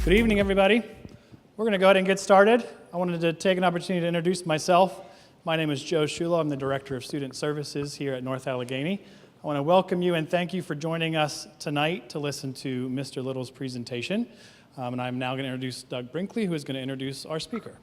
Good evening, everybody. We're going to go ahead and get started. I wanted to take an opportunity to introduce myself. My name is Joe Shulo. I'm the Director of Student Services here at North Allegheny. I want to welcome you and thank you for joining us tonight to listen to Mr. Little's presentation. And I'm now going to introduce Doug Brinkley, who is going to introduce our speaker.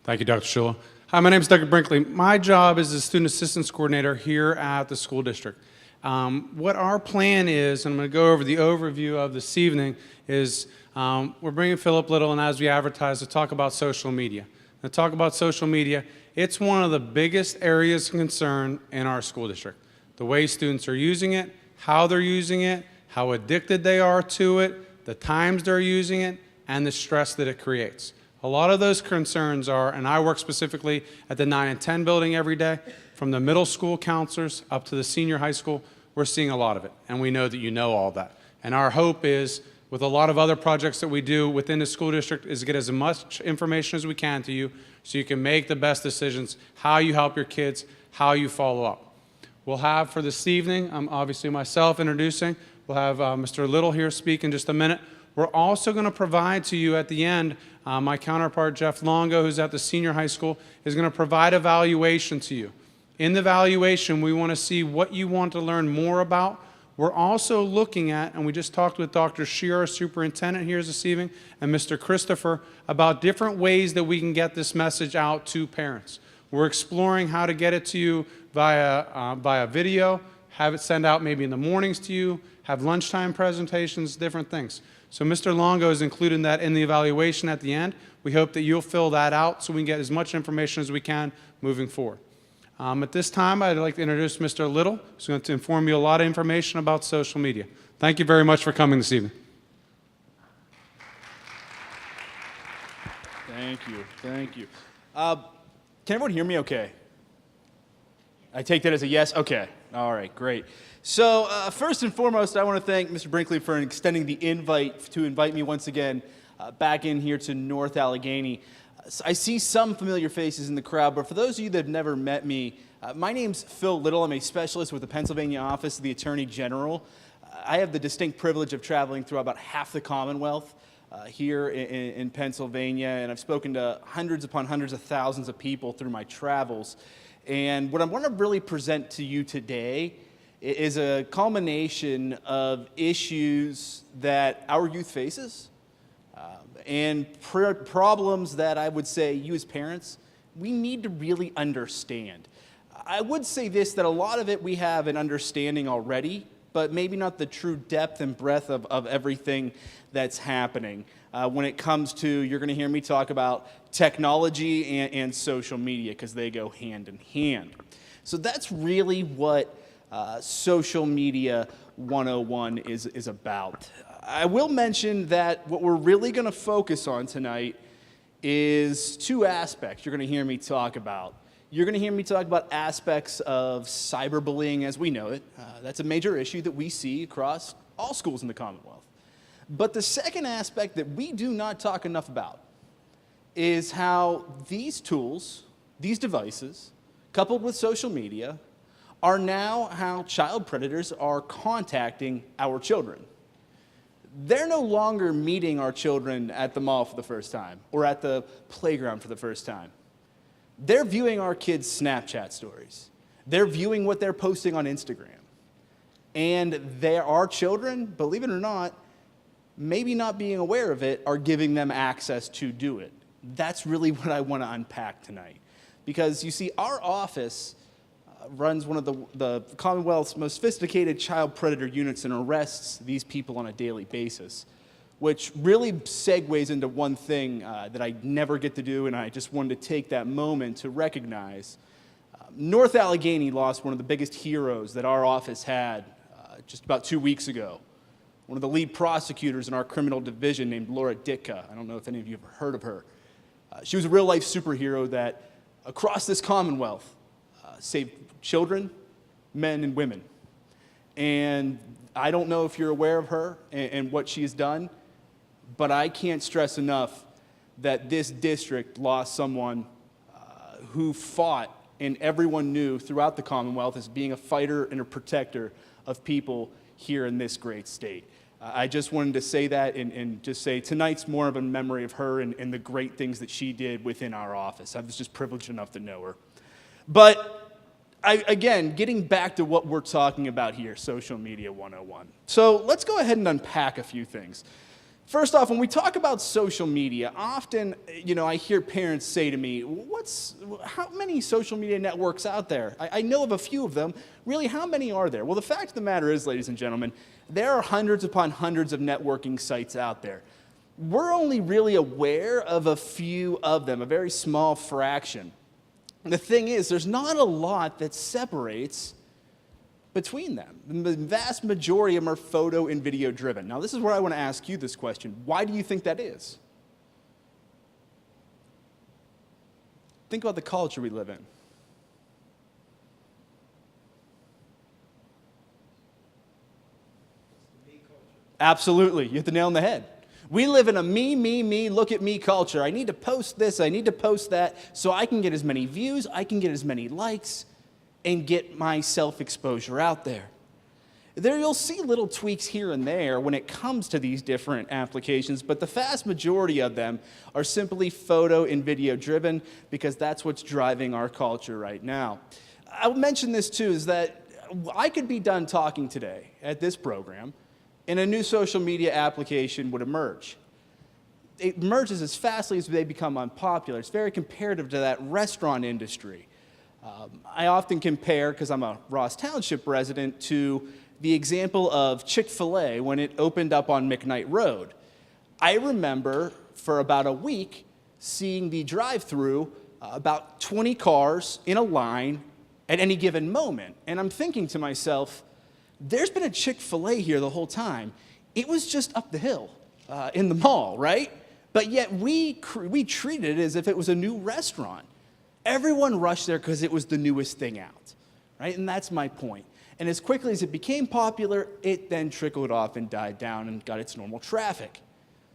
Thank you, Dr. Shulo. Hi, my name is Doug Brinkley. My job is the Student Assistance Coordinator here at the school district. What our plan is, and I'm going to go over the overview of this evening, is we're bringing Philip Little, and as we advertise, to talk about social media. To talk about social media, it's one of the biggest areas of concern in our school district. The way students are using it, how they're using it, how addicted they are to it, the times they're using it, and the stress that it creates. A lot of those concerns are, and I work specifically at the 9 and 10 building every day, from the middle school counselors up to the senior high school, we're seeing a lot of it, and we know that you know all that. And our hope is, with a lot of other projects that we do within the school district, is to get as much information as we can to you so you can make the best decisions, how you help your kids, how you follow up. We'll have for this evening, obviously myself introducing, we'll have Mr. Little here speak in just a minute. We're also going to provide to you at the end, my counterpart Jeff Longo, who's at the senior high school, is going to provide evaluation to you. In the evaluation, we want to see what you want to learn more about. We're also looking at, and we just talked with Dr. Shear, our superintendent here this evening, and Mr. Christopher, about different ways that we can get this message out to parents. We're exploring how to get it to you via video, have it send out maybe in the mornings to you, have lunchtime presentations, different things. So Mr. Longo is including that in the evaluation at the end. We hope that you'll fill that out so we can get as much information as we can moving forward. At this time, I'd like to introduce Mr. Little, who's going to inform you a lot of information about social media. Thank you very much for coming this evening. Thank you. Thank you. Can everyone hear me okay? I take that as a yes? Okay. All right, great. So first and foremost, I want to thank Mr. Brinkley for extending the invite to invite me once again back in here to North Allegheny. I see some familiar faces in the crowd, but for those of you that have never met me, my name's Phil Little. I'm a specialist with the Pennsylvania Office of the Attorney General. I have the distinct privilege of traveling through about half the Commonwealth here in Pennsylvania, and I've spoken to hundreds upon hundreds of thousands of people through my travels. And what I want to really present to you today is a culmination of issues that our youth faces and problems that I would say you as parents, we need to really understand. I would say this, that a lot of it we have an understanding already, but maybe not the true depth and breadth of everything that's happening. When it comes to, you're going to hear me talk about technology and social media because they go hand in hand. So that's really what Social Media 101 is about. I will mention that what we're really going to focus on tonight is two aspects you're going to hear me talk about. You're going to hear me talk about aspects of cyberbullying as we know it. That's a major issue that we see across all schools in the Commonwealth. But the second aspect that we do not talk enough about is how these tools, these devices, coupled with social media, are now how child predators are contacting our children. They're no longer meeting our children at the mall for the first time or at the playground for the first time. They're viewing our kids' Snapchat stories. They're viewing what they're posting on Instagram. And our children, believe it or not, maybe not being aware of it, are giving them access to do it. That's really what I want to unpack tonight. Because you see, our office runs one of the Commonwealth's most sophisticated child predator units and arrests these people on a daily basis, which really segues into one thing that I never get to do, and I just wanted to take that moment to recognize. North Allegheny lost one of the biggest heroes that our office had just about 2 weeks ago. One of the lead prosecutors in our criminal division named Laura Ditka. I don't know if any of you have heard of her. She was a real-life superhero that, across this Commonwealth, saved children, men, and women. And I don't know if you're aware of her and what she has done, but I can't stress enough that this district lost someone who fought, and everyone knew throughout the Commonwealth as being a fighter and a protector of people here in this great state. I just wanted to say that and just say tonight's more of a memory of her and the great things that she did within our office. I was just privileged enough to know her. But again, getting back to what we're talking about here, social media 101. So let's go ahead and unpack a few things. First off, when we talk about social media, often, I hear parents say to me, how many social media networks out there? I know of a few of them. Really, how many are there? Well, the fact of the matter is, ladies and gentlemen, there are hundreds upon hundreds of networking sites out there. We're only really aware of a few of them, a very small fraction. And the thing is, there's not a lot that separates between them. The vast majority of them are photo and video driven. Now, this is where I want to ask you this question. Why do you think that is? Think about the culture we live in. Absolutely. You hit the nail on the head. We live in a me, look at me culture. I need to post this, I need to post that, so I can get as many views, I can get as many likes, and get my self-exposure out there. There you'll see little tweaks here and there when it comes to these different applications, but the vast majority of them are simply photo and video driven because that's what's driving our culture right now. I'll mention this too, is that I could be done talking today at this program and a new social media application would emerge. It emerges as fastly as they become unpopular. It's very comparative to that restaurant industry. I often compare, because I'm a Ross Township resident, to the example of Chick-fil-A when it opened up on McKnight Road. I remember for about a week seeing the drive-through, about 20 cars in a line at any given moment. And I'm thinking to myself, there's been a Chick-fil-A here the whole time. It was just up the hill in the mall, right? But yet we treated it as if it was a new restaurant. Everyone rushed there because it was the newest thing out, right? And that's my point. And as quickly as it became popular, it then trickled off and died down and got its normal traffic.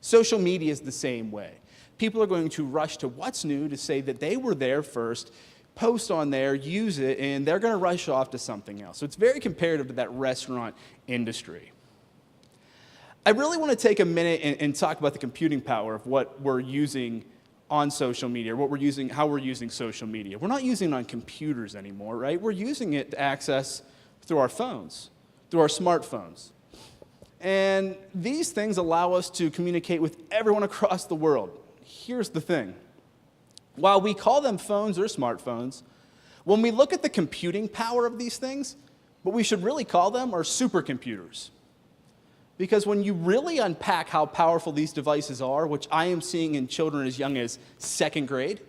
Social media is the same way. People are going to rush to what's new to say that they were there first, post on there, use it, and they're going to rush off to something else. So it's very comparative to that restaurant industry. I really want to take a minute and talk about the computing power of what we're using on social media, how we're using social media. We're not using it on computers anymore, right? We're using it to access through our phones, through our smartphones. And these things allow us to communicate with everyone across the world. Here's the thing. While we call them phones or smartphones, when we look at the computing power of these things, what we should really call them are supercomputers. Because when you really unpack how powerful these devices are, which I am seeing in children as young as second grade,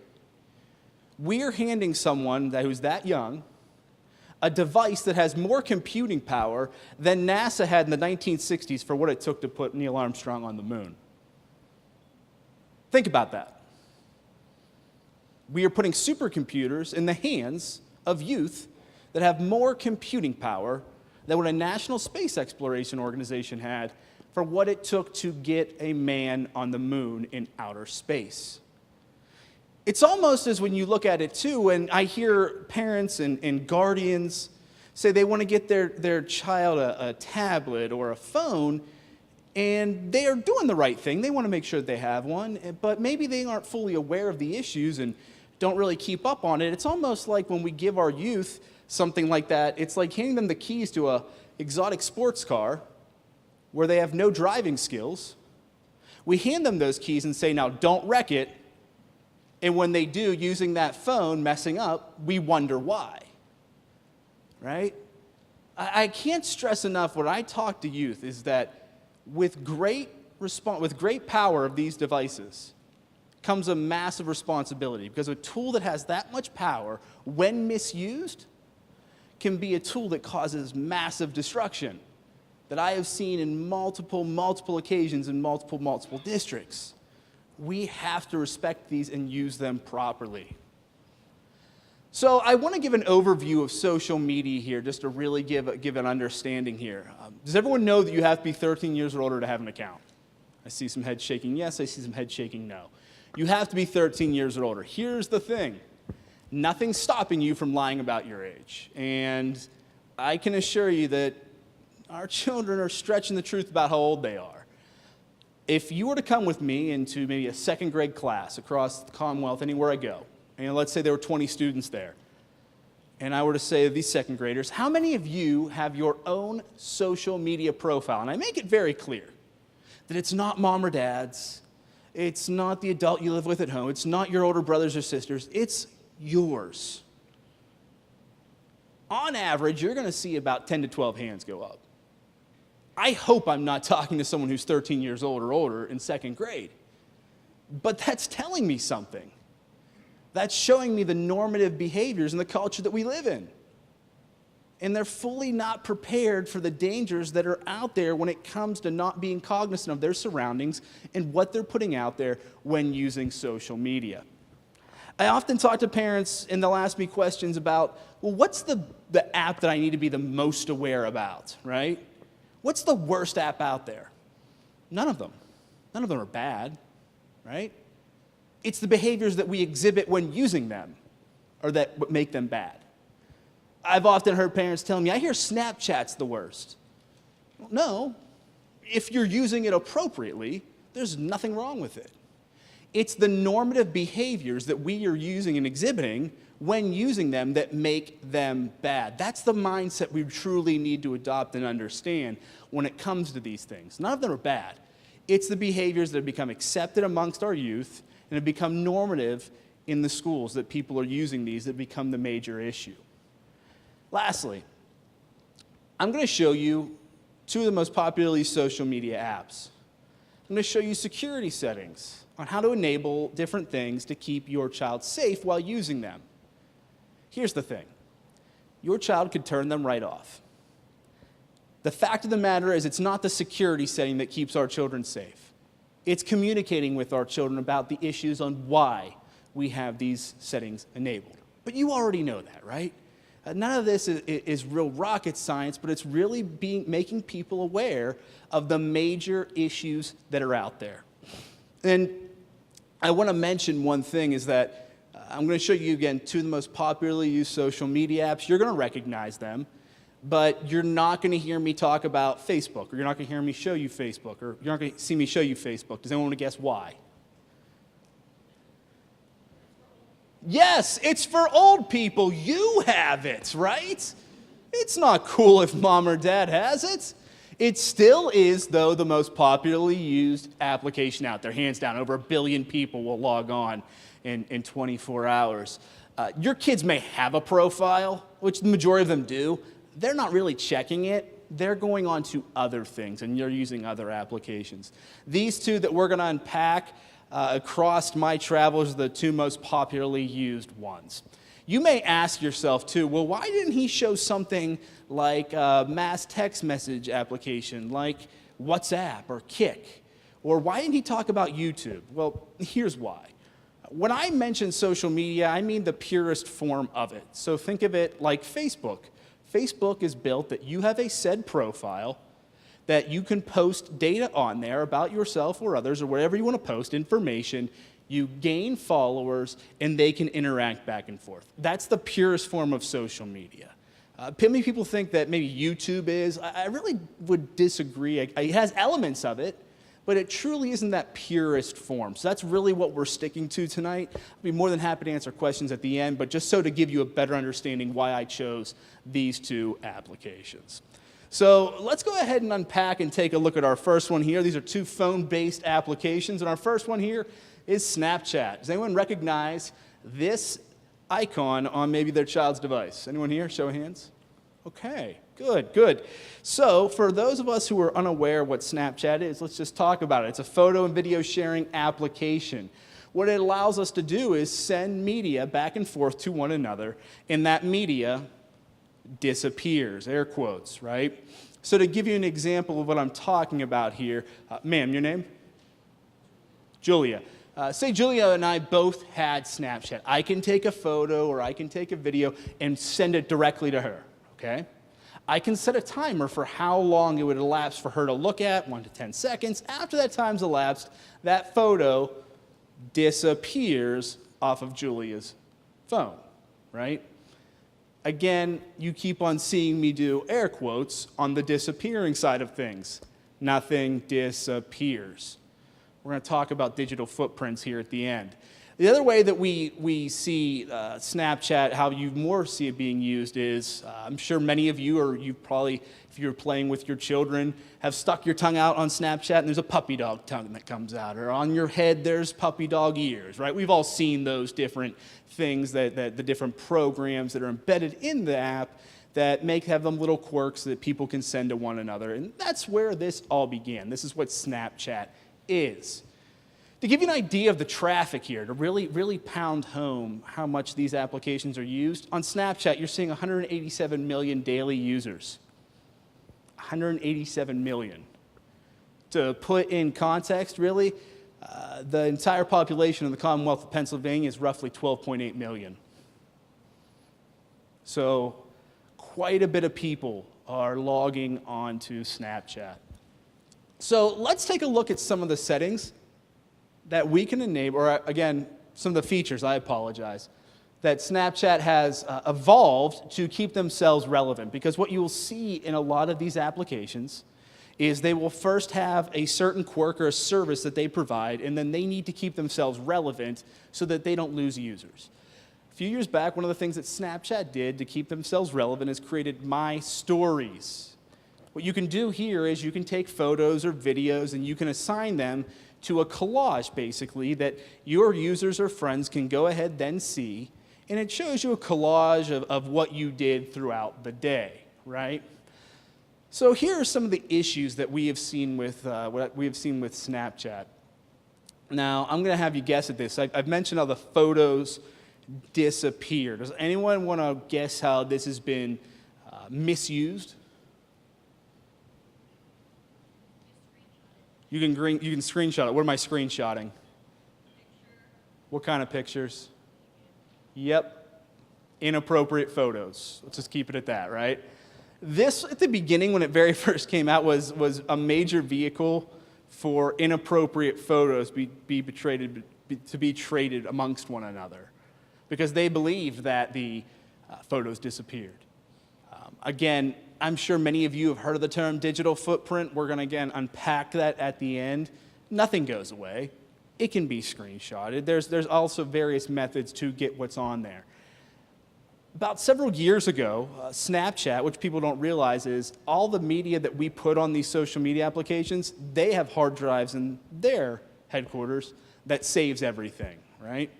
we are handing someone who's that young a device that has more computing power than NASA had in the 1960s for what it took to put Neil Armstrong on the moon. Think about that. We are putting supercomputers in the hands of youth that have more computing power than what a National Space Exploration Organization had for what it took to get a man on the moon in outer space. It's almost as when you look at it too, and I hear parents and guardians say they want to get their child a tablet or a phone, and they are doing the right thing. They want to make sure that they have one, but maybe they aren't fully aware of the issues and don't really keep up on it. It's almost like when we give our youth something like that, it's like handing them the keys to an exotic sports car where they have no driving skills. We hand them those keys and say, now don't wreck it. And when they do, using that phone, messing up, we wonder why, right? I can't stress enough when I talk to youth is that with great power of these devices comes a massive responsibility, because a tool that has that much power, when misused, can be a tool that causes massive destruction that I have seen in multiple occasions in multiple districts. We have to respect these and use them properly. So I want to give an overview of social media here, just to really give an understanding here. Does everyone know that you have to be 13 years or older to have an account? I see some heads shaking yes, I see some heads shaking no. You have to be 13 years or older. Here's the thing. Nothing's stopping you from lying about your age. And I can assure you that Our children are stretching the truth about how old they are. If you were to come with me into maybe a second grade class across the Commonwealth, anywhere I go, and let's say there were 20 students there, and I were to say to these second graders, how many of you have your own social media profile? And I make it very clear that it's not mom or dad's, it's not the adult you live with at home, it's not your older brothers or sisters, it's yours. On average, you're going to see about 10 to 12 hands go up. I hope I'm not talking to someone who's 13 years old or older in second grade. But that's telling me something. That's showing me the normative behaviors in the culture that we live in. And they're fully not prepared for the dangers that are out there when it comes to not being cognizant of their surroundings and what they're putting out there when using social media. I often talk to parents and they'll ask me questions about, well, what's the app that I need to be the most aware about, right? What's the worst app out there? None of them. None of them are bad, right? It's the behaviors that we exhibit when using them or that make them bad. I've often heard parents tell me, I hear Snapchat's the worst. Well, no, if you're using it appropriately, there's nothing wrong with it. It's the normative behaviors that we are using and exhibiting when using them that make them bad. That's the mindset we truly need to adopt and understand when it comes to these things. None of them are bad. It's the behaviors that have become accepted amongst our youth and have become normative in the schools that people are using these that become the major issue. Lastly, I'm going to show you two of the most popularly used social media apps. I'm going to show you security settings on how to enable different things to keep your child safe while using them. Here's the thing. Your child could turn them right off. The fact of the matter is it's not the security setting that keeps our children safe. It's communicating with our children about the issues on why we have these settings enabled. But you already know that, right? None of this is real rocket science, but it's really making people aware of the major issues that are out there. And I want to mention one thing is that I'm going to show you again two of the most popularly used social media apps. You're going to recognize them, but you're not going to hear me talk about Facebook, or you're not going to hear me show you Facebook, or you're not going to see me show you Facebook. Does anyone want to guess why? Yes, it's for old people. You have it, right? It's not cool if mom or dad has it. It still is, though, the most popularly used application out there. Hands down, over 1 billion people will log on in 24 hours. Your kids may have a profile, which the majority of them do. They're not really checking it. They're going on to other things, and you're using other applications. These two that we're going to unpack across my travels are the two most popularly used ones. You may ask yourself, too, well, why didn't he show something like a mass text message application like WhatsApp or Kik? Or why didn't he talk about YouTube? Well, here's why. When I mention social media, I mean the purest form of it. So think of it like Facebook. Facebook is built that you have a said profile, that you can post data on there about yourself or others or whatever you want to post, information. You gain followers, and they can interact back and forth. That's the purest form of social media. Many people think that maybe YouTube is. I really would disagree. It has elements of it, but it truly isn't that purest form. So that's really what we're sticking to tonight. I'll be more than happy to answer questions at the end, but just so to give you a better understanding why I chose these two applications. So let's go ahead and unpack and take a look at our first one here. These are two phone-based applications, and our first one here is Snapchat. Does anyone recognize this icon on maybe their child's device? Anyone here? Show of hands. Okay, good, good. So for those of us who are unaware what Snapchat is, let's just talk about it. It's a photo and video sharing application. What it allows us to do is send media back and forth to one another, and that media disappears, air quotes, right? So to give you an example of what I'm talking about here, ma'am, your name? Julia. Say Julia and I both had Snapchat. I can take a photo or I can take a video and send it directly to her, okay? I can set a timer for how long it would elapse for her to look at, 1 to 10 seconds. After that time's elapsed, that photo disappears off of Julia's phone, right? Again, you keep on seeing me do air quotes on the disappearing side of things. Nothing disappears. We're going to talk about digital footprints here at the end. The other way that we see Snapchat, how you more see it being used is, I'm sure many of you, or you probably, if you're playing with your children, have stuck your tongue out on Snapchat and there's a puppy dog tongue that comes out, or on your head there's puppy dog ears, right? We've all seen those different things, that the different programs that are embedded in the app that have them little quirks that people can send to one another. And that's where this all began. This is what Snapchat is. To give you an idea of the traffic here, to really pound home how much these applications are used, on Snapchat you're seeing 187 million daily users. 187 million. To put in context, really, the entire population of the Commonwealth of Pennsylvania is roughly 12.8 million. So quite a bit of people are logging onto Snapchat. So let's take a look at some of the settings that we can enable, or again, some of the features, I apologize, that Snapchat has evolved to keep themselves relevant. Because what you will see in a lot of these applications is they will first have a certain quirk or a service that they provide, and then they need to keep themselves relevant so that they don't lose users. A few years back, one of the things that Snapchat did to keep themselves relevant is created My Stories. What you can do here is you can take photos or videos and you can assign them to a collage, basically, that your users or friends can go ahead then see, and it shows you a collage of what you did throughout the day, right? So here are some of the issues that we have seen with Snapchat. Now, I'm going to have you guess at this. I've mentioned how the photos disappear. Does anyone want to guess how this has been misused? You can screenshot it. What am I screenshotting? What kind of pictures? Yep. Inappropriate photos. Let's just keep it at that, right? This, at the beginning, when it very first came out, was a major vehicle for inappropriate photos to be traded amongst one another, because they believed that the photos disappeared. Again, I'm sure many of you have heard of the term digital footprint. We're going to, again, unpack that at the end. Nothing goes away. It can be screenshotted. There's also various methods to get what's on there. About several years ago, Snapchat, which people don't realize, is all the media that we put on these social media applications, they have hard drives in their headquarters that saves everything, right?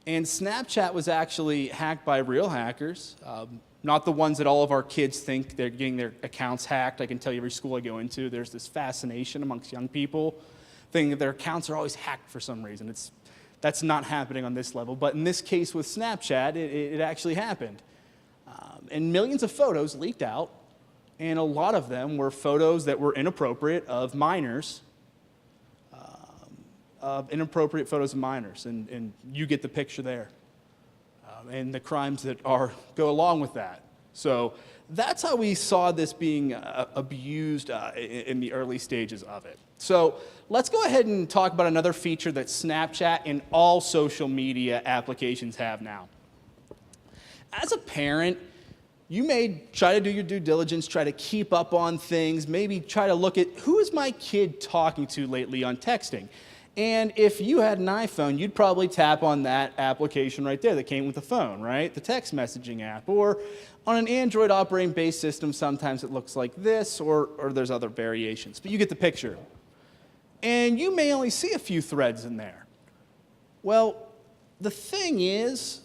And Snapchat was actually hacked by real hackers. Not the ones that all of our kids think they're getting their accounts hacked. I can tell you every school I go into, there's this fascination amongst young people, thinking that their accounts are always hacked for some reason. That's not happening on this level. But in this case with Snapchat, it actually happened. And millions of photos leaked out, and a lot of them were photos that were inappropriate of minors, and you get the picture there. And the crimes that go along with that. So that's how we saw this being abused in the early stages of it. So let's go ahead and talk about another feature that Snapchat and all social media applications have now. As a parent, you may try to do your due diligence, try to keep up on things, maybe try to look at who is my kid talking to lately on texting. And if you had an iPhone, you'd probably tap on that application right there that came with the phone, right? The text messaging app. Or on an Android operating-based system, sometimes it looks like this, or there's other variations. But you get the picture. And you may only see a few threads in there. Well, the thing is,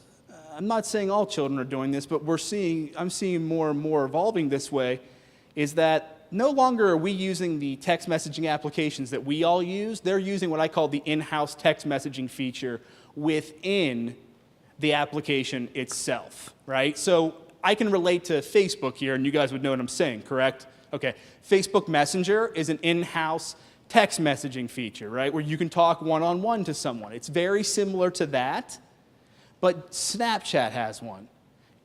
I'm not saying all children are doing this, but I'm seeing more and more evolving this way, is that no longer are we using the text messaging applications that we all use. They're using what I call the in-house text messaging feature within the application itself, right? So I can relate to Facebook here, and you guys would know what I'm saying, correct? Okay, Facebook Messenger is an in-house text messaging feature, right, where you can talk one-on-one to someone. It's very similar to that, but Snapchat has one.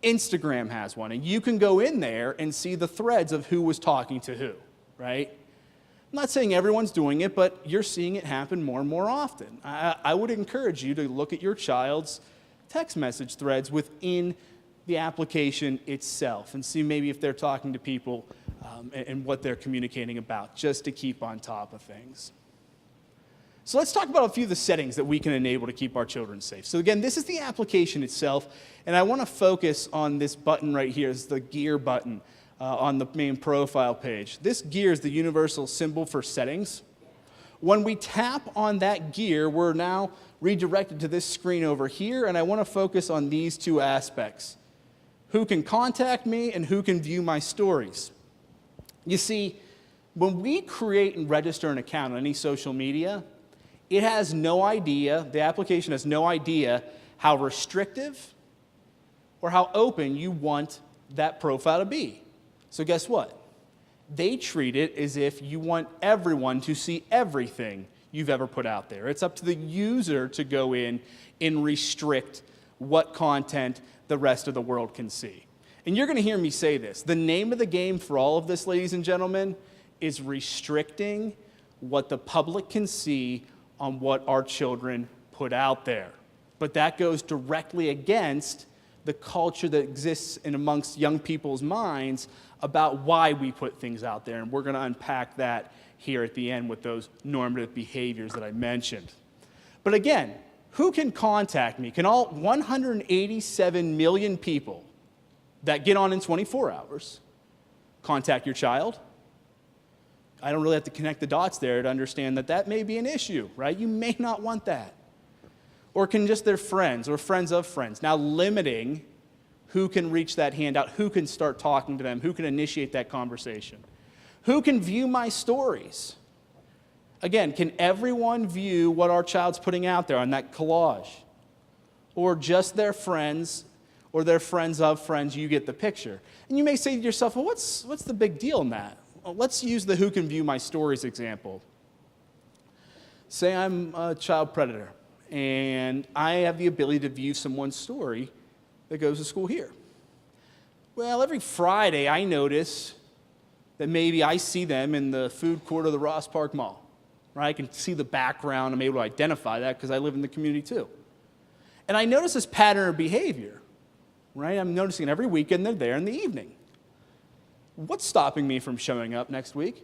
Instagram has one, and you can go in there and see the threads of who was talking to who, right? I'm not saying everyone's doing it, but you're seeing it happen more and more often. I would encourage you to look at your child's text message threads within the application itself and see maybe if they're talking to people and what they're communicating about, just to keep on top of things. So let's talk about a few of the settings that we can enable to keep our children safe. So again, this is the application itself, and I want to focus on this button right here. It's the gear button on the main profile page. This gear is the universal symbol for settings. When we tap on that gear, we're now redirected to this screen over here, and I want to focus on these two aspects: who can contact me and who can view my stories. You see, when we create and register an account on any social media, it has no idea, the application has no idea how restrictive or how open you want that profile to be. So guess what? They treat it as if you want everyone to see everything you've ever put out there. It's up to the user to go in and restrict what content the rest of the world can see. And you're going to hear me say this. The name of the game for all of this, ladies and gentlemen, is restricting what the public can see on what our children put out there. But that goes directly against the culture that exists in amongst young people's minds about why we put things out there. And we're going to unpack that here at the end with those normative behaviors that I mentioned. But again, who can contact me? Can all 187 million people that get on in 24 hours contact your child? I don't really have to connect the dots there to understand that that may be an issue, right? You may not want that. Or can just their friends or friends of friends, now limiting who can reach that hand out, who can start talking to them, who can initiate that conversation. Who can view my stories? Again, can everyone view what our child's putting out there on that collage? Or just their friends or their friends of friends? You get the picture. And you may say to yourself, well, what's the big deal in that? Well, let's use the who can view my stories example. Say I'm a child predator, and I have the ability to view someone's story that goes to school here. Well, every Friday I notice that maybe I see them in the food court of the Ross Park Mall, right? I can see the background. I'm able to identify that because I live in the community too. And I notice this pattern of behavior, right? I'm noticing it every weekend they're there in the evening. What's stopping me from showing up next week?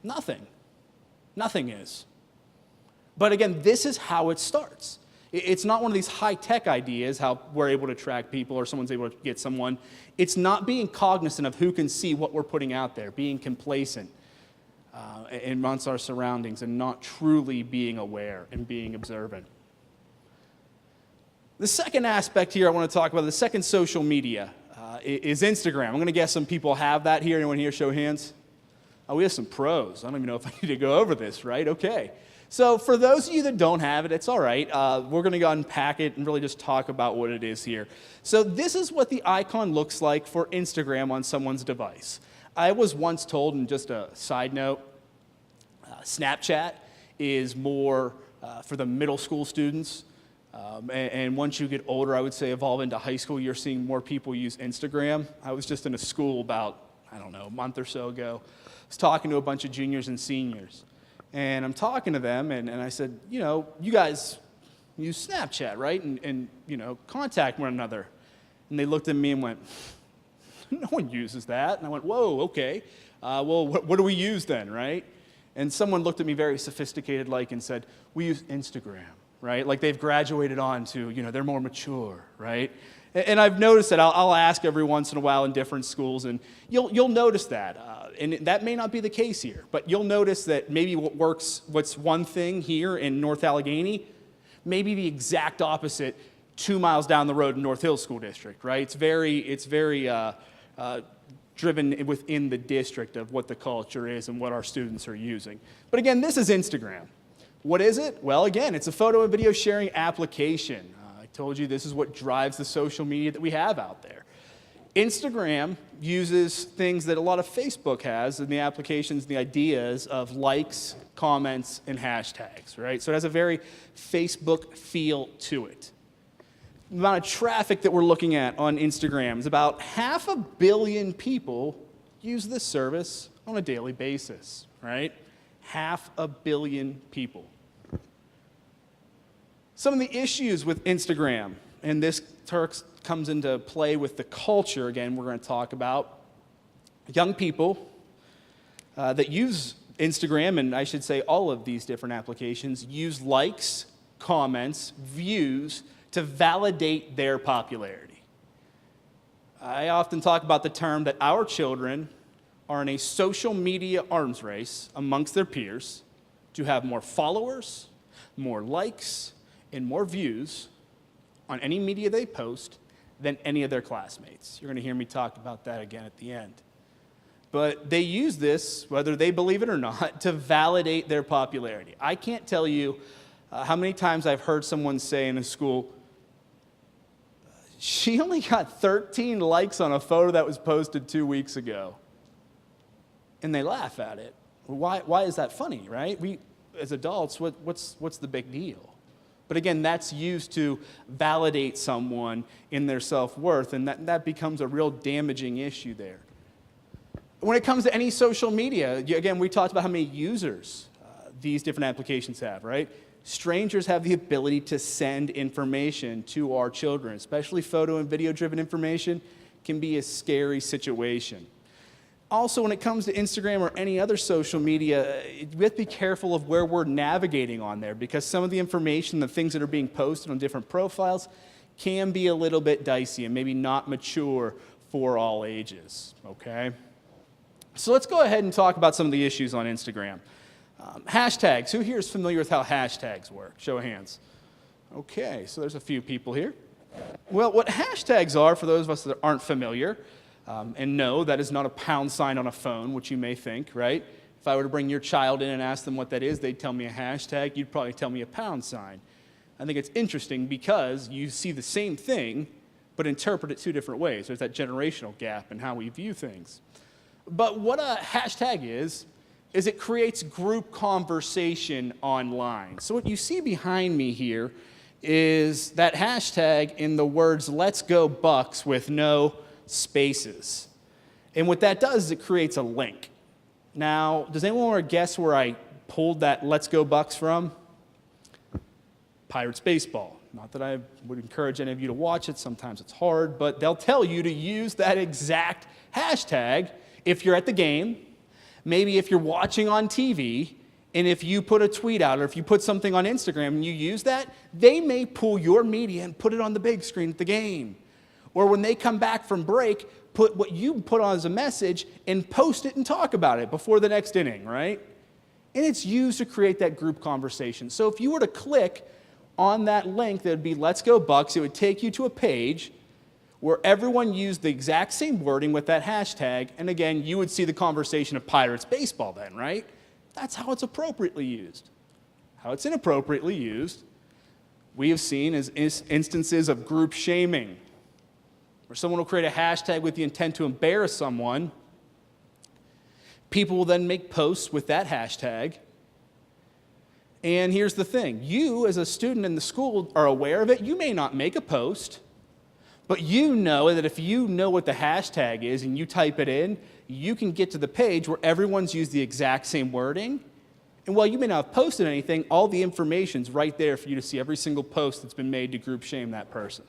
Nothing. Nothing is. But again, this is how it starts. It's not one of these high-tech ideas, how we're able to track people or someone's able to get someone. It's not being cognizant of who can see what we're putting out there, being complacent amongst our surroundings and not truly being aware and being observant. The second aspect here I want to talk about, the second social media, is Instagram. I'm going to guess some people have that here. Anyone here show hands? Oh, we have some pros. I don't even know if I need to go over this, right? Okay. So for those of you that don't have it, it's all right. We're going to go unpack it and really just talk about what it is here. So this is what the icon looks like for Instagram on someone's device. I was once told, and just a side note, Snapchat is more for the middle school students. And once you get older, I would say evolve into high school, you're seeing more people use Instagram. I was just in a school about, I don't know, a month or so ago. I was talking to a bunch of juniors and seniors. And I'm talking to them, and I said, you know, you guys use Snapchat, right? And you know, contact one another. And they looked at me and went, no one uses that. And I went, whoa, okay. Well, what do we use then, right? And someone looked at me very sophisticated like and said, we use Instagram, right? Like they've graduated on to, you know, they're more mature, right? And I've noticed that I'll ask every once in a while in different schools, and you'll notice that. And that may not be the case here, but you'll notice that maybe what's one thing here in North Allegheny, maybe the exact opposite 2 miles down the road in North Hills School District, right? It's very driven within the district of what the culture is and what our students are using. But again, this is Instagram. What is it? Well, again, it's a photo and video sharing application. I told you this is what drives the social media that we have out there. Instagram uses things that a lot of Facebook has in the applications, the ideas of likes, comments, and hashtags, right? So it has a very Facebook feel to it. The amount of traffic that we're looking at on Instagram is about 500 million people use this service on a daily basis, right? 500 million people. Some of the issues with Instagram and this comes into play with the culture, again, we're going to talk about young people that use Instagram, and I should say all of these different applications, use likes, comments, views to validate their popularity. I often talk about the term that our children are in a social media arms race amongst their peers to have more followers, more likes, and more views on any media they post than any of their classmates. You're going to hear me talk about that again at the end. But they use this, whether they believe it or not, to validate their popularity. I can't tell you how many times I've heard someone say in a school, she only got 13 likes on a photo that was posted 2 weeks ago. And they laugh at it. Why is that funny, right? We, as adults, what's the big deal? But again, that's used to validate someone in their self-worth, and that becomes a real damaging issue there. When it comes to any social media, again, we talked about how many users these different applications have, right? Strangers have the ability to send information to our children, especially photo and video-driven information can be a scary situation. Also, when it comes to Instagram or any other social media, we have to be careful of where we're navigating on there, because some of the information, the things that are being posted on different profiles can be a little bit dicey and maybe not mature for all ages, okay? So let's go ahead and talk about some of the issues on Instagram. Hashtags. Who here is familiar with how hashtags work? Show of hands. Okay, so there's a few people here. Well, what hashtags are, for those of us that aren't familiar, and no, that is not a pound sign on a phone, which you may think, right? If I were to bring your child in and ask them what that is, they'd tell me a hashtag. You'd probably tell me a pound sign. I think it's interesting because you see the same thing, but interpret it two different ways. There's that generational gap in how we view things. But what a hashtag is it creates group conversation online. So what you see behind me here is that hashtag in the words, "Let's go Bucks," with no spaces. And what that does is it creates a link. Now, does anyone want to guess where I pulled that "Let's go Bucks" from? Pirates baseball. Not that I would encourage any of you to watch it. Sometimes it's hard, but they'll tell you to use that exact hashtag if you're at the game, maybe if you're watching on TV, and if you put a tweet out or if you put something on Instagram and you use that, they may pull your media and put it on the big screen at the game. Or when they come back from break, put what you put on as a message and post it and talk about it before the next inning, right? And it's used to create that group conversation. So if you were to click on that link that would be "Let's go Bucks," it would take you to a page where everyone used the exact same wording with that hashtag, and again, you would see the conversation of Pirates baseball then, right? That's how it's appropriately used. How it's inappropriately used, we have seen as instances of group shaming, where someone will create a hashtag with the intent to embarrass someone. People will then make posts with that hashtag. And here's the thing. You, as a student in the school, are aware of it. You may not make a post, but you know that if you know what the hashtag is and you type it in, you can get to the page where everyone's used the exact same wording. And while you may not have posted anything, all the information's right there for you to see every single post that's been made to group shame that person.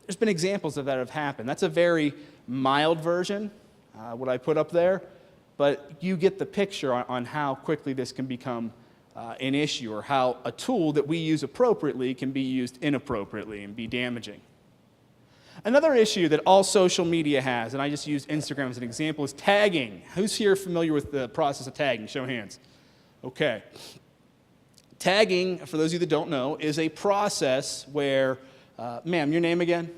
There's been examples of that have happened. That's a very mild version, what I put up there, but you get the picture on how quickly this can become an issue, or how a tool that we use appropriately can be used inappropriately and be damaging. Another issue that all social media has, and I just used Instagram as an example, is tagging. Who's here familiar with the process of tagging? Show of hands. Okay. Tagging, for those of you that don't know, is a process where, ma'am, your name again?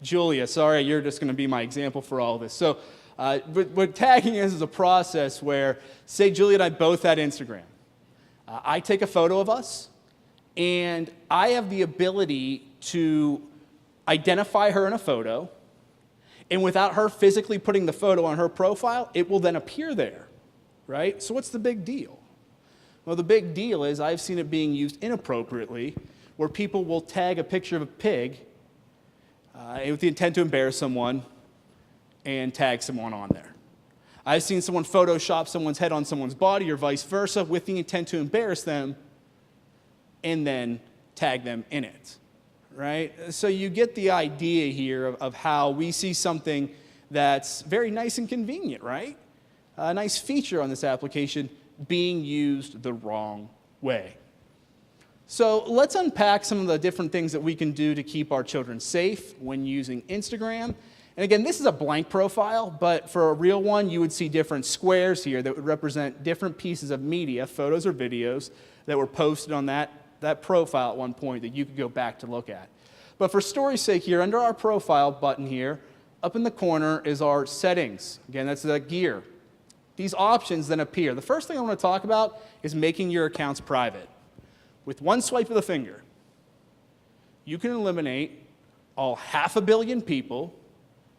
Julia. Sorry, you're just going to be my example for all of this. So what tagging is a process where, say Julia and I both had Instagram. I take a photo of us, and I have the ability to identify her in a photo, and without her physically putting the photo on her profile, it will then appear there, right? So what's the big deal? Well, the big deal is I've seen it being used inappropriately, where people will tag a picture of a pig with the intent to embarrass someone and tag someone on there. I've seen someone Photoshop someone's head on someone's body or vice versa with the intent to embarrass them and then tag them in it. right? So you get the idea here of how we see something that's very nice and convenient, right? A nice feature on this application being used the wrong way. So let's unpack some of the different things that we can do to keep our children safe when using Instagram. And again, this is a blank profile, but for a real one, you would see different squares here that would represent different pieces of media, photos or videos, that were posted on that profile at one point that you could go back to look at. But for story's sake here, under our profile button here, up in the corner is our settings. Again, that's the gear. These options then appear. The first thing I want to talk about is making your accounts private. With one swipe of the finger, you can eliminate all 500 million people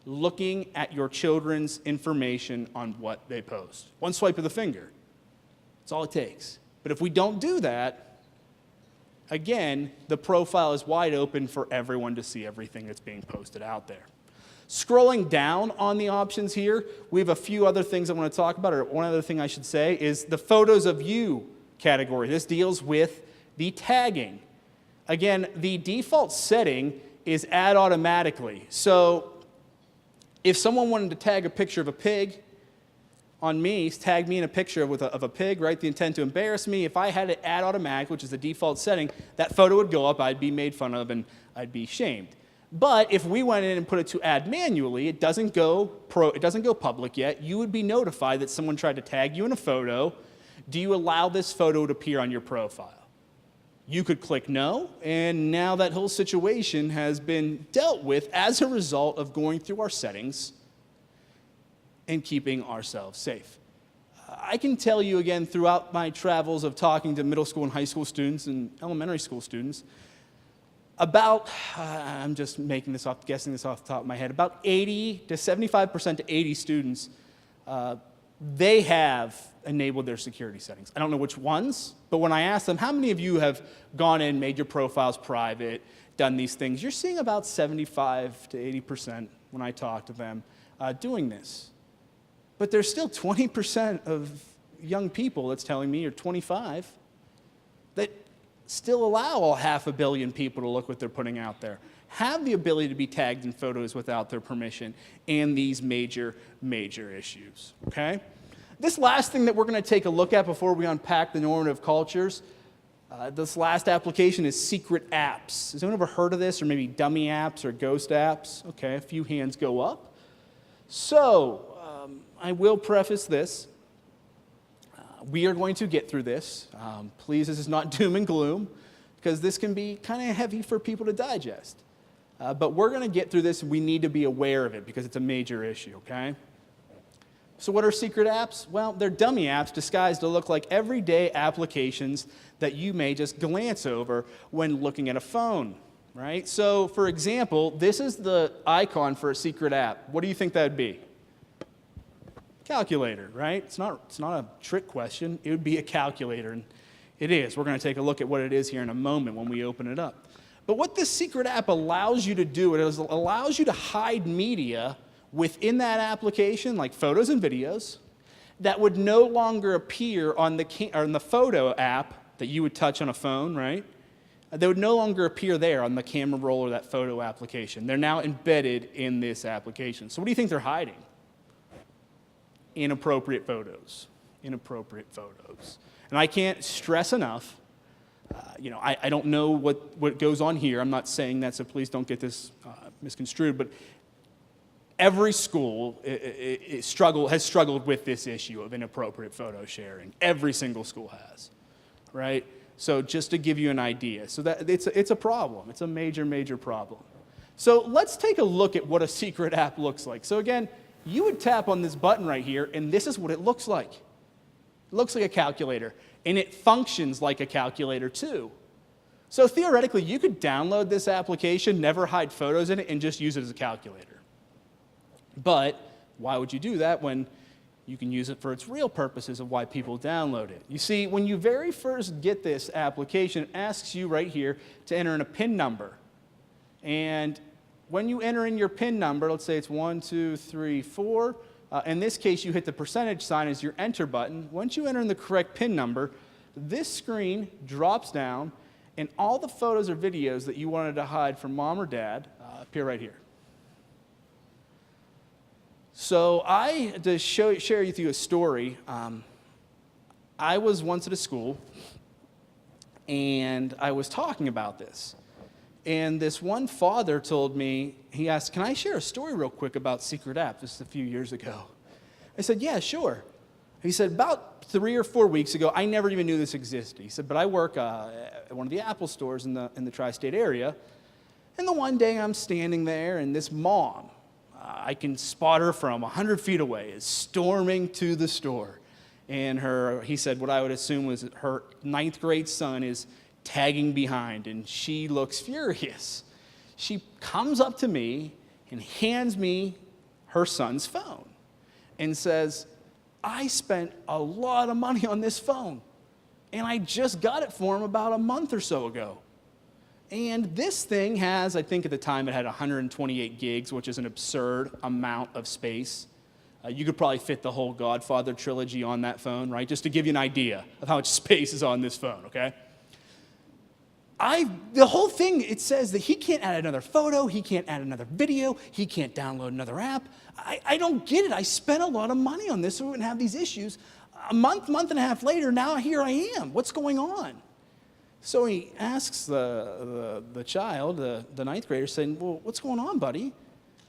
looking at your children's information on what they post. One swipe of the finger. That's all it takes. But if we don't do that, again, the profile is wide open for everyone to see everything that's being posted out there. Scrolling down on the options here, we have a few other things I want to talk about, or one other thing I should say is the photos of you category. This deals with the tagging. Again, the default setting is add automatically. So if someone wanted to tag a picture of a pig on me, tag me in a picture of a pig, right, the intent to embarrass me, if I had it add automatic, which is the default setting, that photo would go up, I'd be made fun of, and I'd be shamed. But if we went in and put it to add manually, it doesn't go public yet. You would be notified that someone tried to tag you in a photo. Do you allow this photo to appear on your profile? You could click no, and now that whole situation has been dealt with as a result of going through our settings and keeping ourselves safe. I can tell you again throughout my travels of talking to middle school and high school students and elementary school students, about, I'm just guessing this off the top of my head, about 80 to 75% to 80 students, they have enabled their security settings. I don't know which ones, but when I ask them, how many of you have gone in, made your profiles private, done these things, you're seeing about 75 to 80% when I talk to them doing this. But there's still 20% of young people that's telling me, or 25, that still allow all 500 million people to look what they're putting out there, have the ability to be tagged in photos without their permission, and these major, major issues, okay? This last thing that we're going to take a look at before we unpack the normative cultures, this last application is secret apps. Has anyone ever heard of this, or maybe dummy apps or ghost apps? Okay, a few hands go up. So, I will preface this. We are going to get through this. Please, this is not doom and gloom, because this can be kind of heavy for people to digest. But we're going to get through this, and we need to be aware of it because it's a major issue, okay? So what are secret apps? Well, they're dummy apps disguised to look like everyday applications that you may just glance over when looking at a phone, right? So, for example, this is the icon for a secret app. What do you think that would be? Calculator, right? It's not a trick question. It would be a calculator, and it is. We're going to take a look at what it is here in a moment when we open it up. But what this secret app allows you to do, it allows you to hide media within that application, like photos and videos, that would no longer appear on the photo app that you would touch on a phone, right? They would no longer appear there on the camera roll or that photo application. They're now embedded in this application. So what do you think they're hiding? Inappropriate photos. Inappropriate photos. And I can't stress enough, I don't know what goes on here. I'm not saying that, so please don't get this misconstrued, but every school has struggled with this issue of inappropriate photo sharing. Every single school has, right? So just to give you an idea. So that it's a problem. It's a major, major problem. So let's take a look at what a secret app looks like. So again, you would tap on this button right here, and this is what it looks like. It looks like a calculator, and it functions like a calculator too. So theoretically, you could download this application, never hide photos in it, and just use it as a calculator. But why would you do that when you can use it for its real purposes of why people download it? You see, when you very first get this application, it asks you right here to enter in a PIN number. And when you enter in your PIN number, let's say it's 1, 2, 3, 4. In this case, you hit the percentage sign as your enter button. Once you enter in the correct PIN number, this screen drops down, And all the photos or videos that you wanted to hide from mom or dad appear right here. So to share with you a story, I was once at a school, and I was talking about this. And this one father told me, he asked, can I share a story real quick about secret apps? This is a few years ago. I said, yeah, sure. He said, about 3 or 4 weeks ago, I never even knew this existed. He said, but I work at one of the Apple stores in the tri-state area. And the one day I'm standing there, and this mom, I can spot her from 100 feet away, is storming to the store. And he said what I would assume was her 9th grade son is tagging behind, and she looks furious. She comes up to me and hands me her son's phone and says, I spent a lot of money on this phone, and I just got it for him about a month or so ago. And this thing has, I think at the time it had 128 gigs, which is an absurd amount of space. You could probably fit the whole Godfather trilogy on that phone, right? Just to give you an idea of how much space is on this phone, okay? The whole thing, it says that he can't add another photo, he can't add another video, he can't download another app. I don't get it. I spent a lot of money on this so we wouldn't have these issues. A month and a half later, now here I am. What's going on? So he asks the child, the 9th grader, saying, well, what's going on, buddy?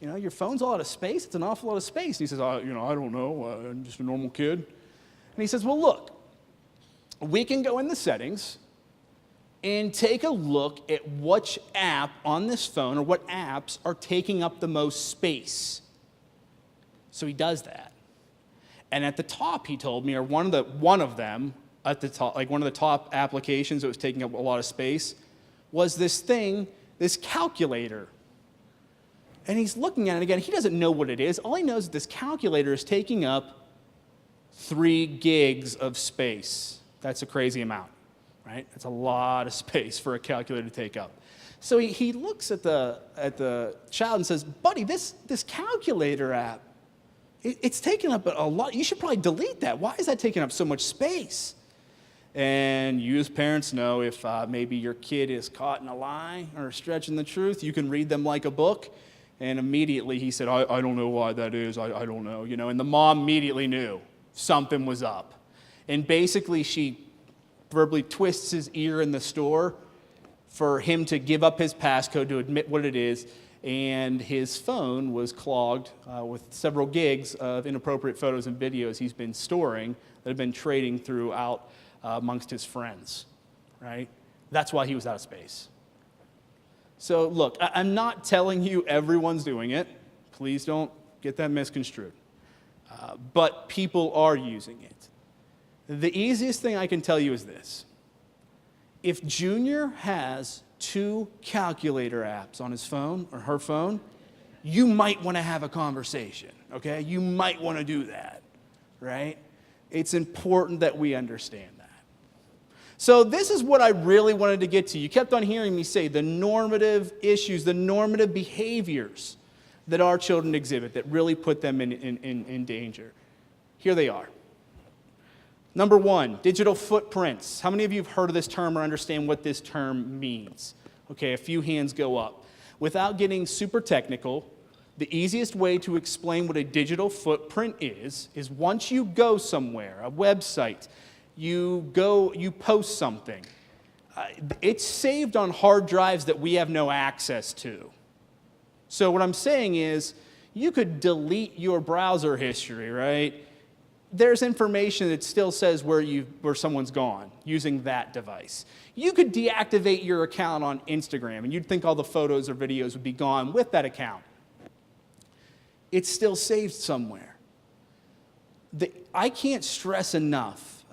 You know, your phone's all out of space. It's an awful lot of space. And he says, I don't know. I'm just a normal kid. And he says, well, look, we can go in the settings and take a look at which app on this phone or what apps are taking up the most space. So he does that. And at the top, he told me, or one of them at the top, like one of the top applications that was taking up a lot of space, was this thing, this calculator. And he's looking at it again. He doesn't know what it is. All he knows is this calculator is taking up 3 gigs of space. That's a crazy amount, right? That's a lot of space for a calculator to take up. So he looks at the child and says, buddy, this calculator app, it's taking up a lot. You should probably delete that. Why is that taking up so much space? And you as parents know if maybe your kid is caught in a lie or stretching the truth, you can read them like a book. And immediately he said, I don't know why that is. I don't know. And the mom immediately knew something was up. And basically she verbally twists his ear in the store for him to give up his passcode to admit what it is. And his phone was clogged with several gigs of inappropriate photos and videos he's been storing that have been trading throughout amongst his friends, right? That's why he was out of space. So look, I'm not telling you everyone's doing it. Please don't get that misconstrued. But people are using it. The easiest thing I can tell you is this. If Junior has 2 calculator apps on his phone or her phone, you might want to have a conversation, okay? You might want to do that, right? It's important that we understand that. So this is what I really wanted to get to. You kept on hearing me say the normative issues, the normative behaviors that our children exhibit that really put them in danger. Here they are. Number 1, digital footprints. How many of you have heard of this term or understand what this term means? Okay, a few hands go up. Without getting super technical, the easiest way to explain what a digital footprint is once you go somewhere, a website, you post something. It's saved on hard drives that we have no access to. So what I'm saying is, you could delete your browser history, right? There's information that still says where someone's gone using that device. You could deactivate your account on Instagram, and you'd think all the photos or videos would be gone with that account. It's still saved somewhere. I can't stress enough.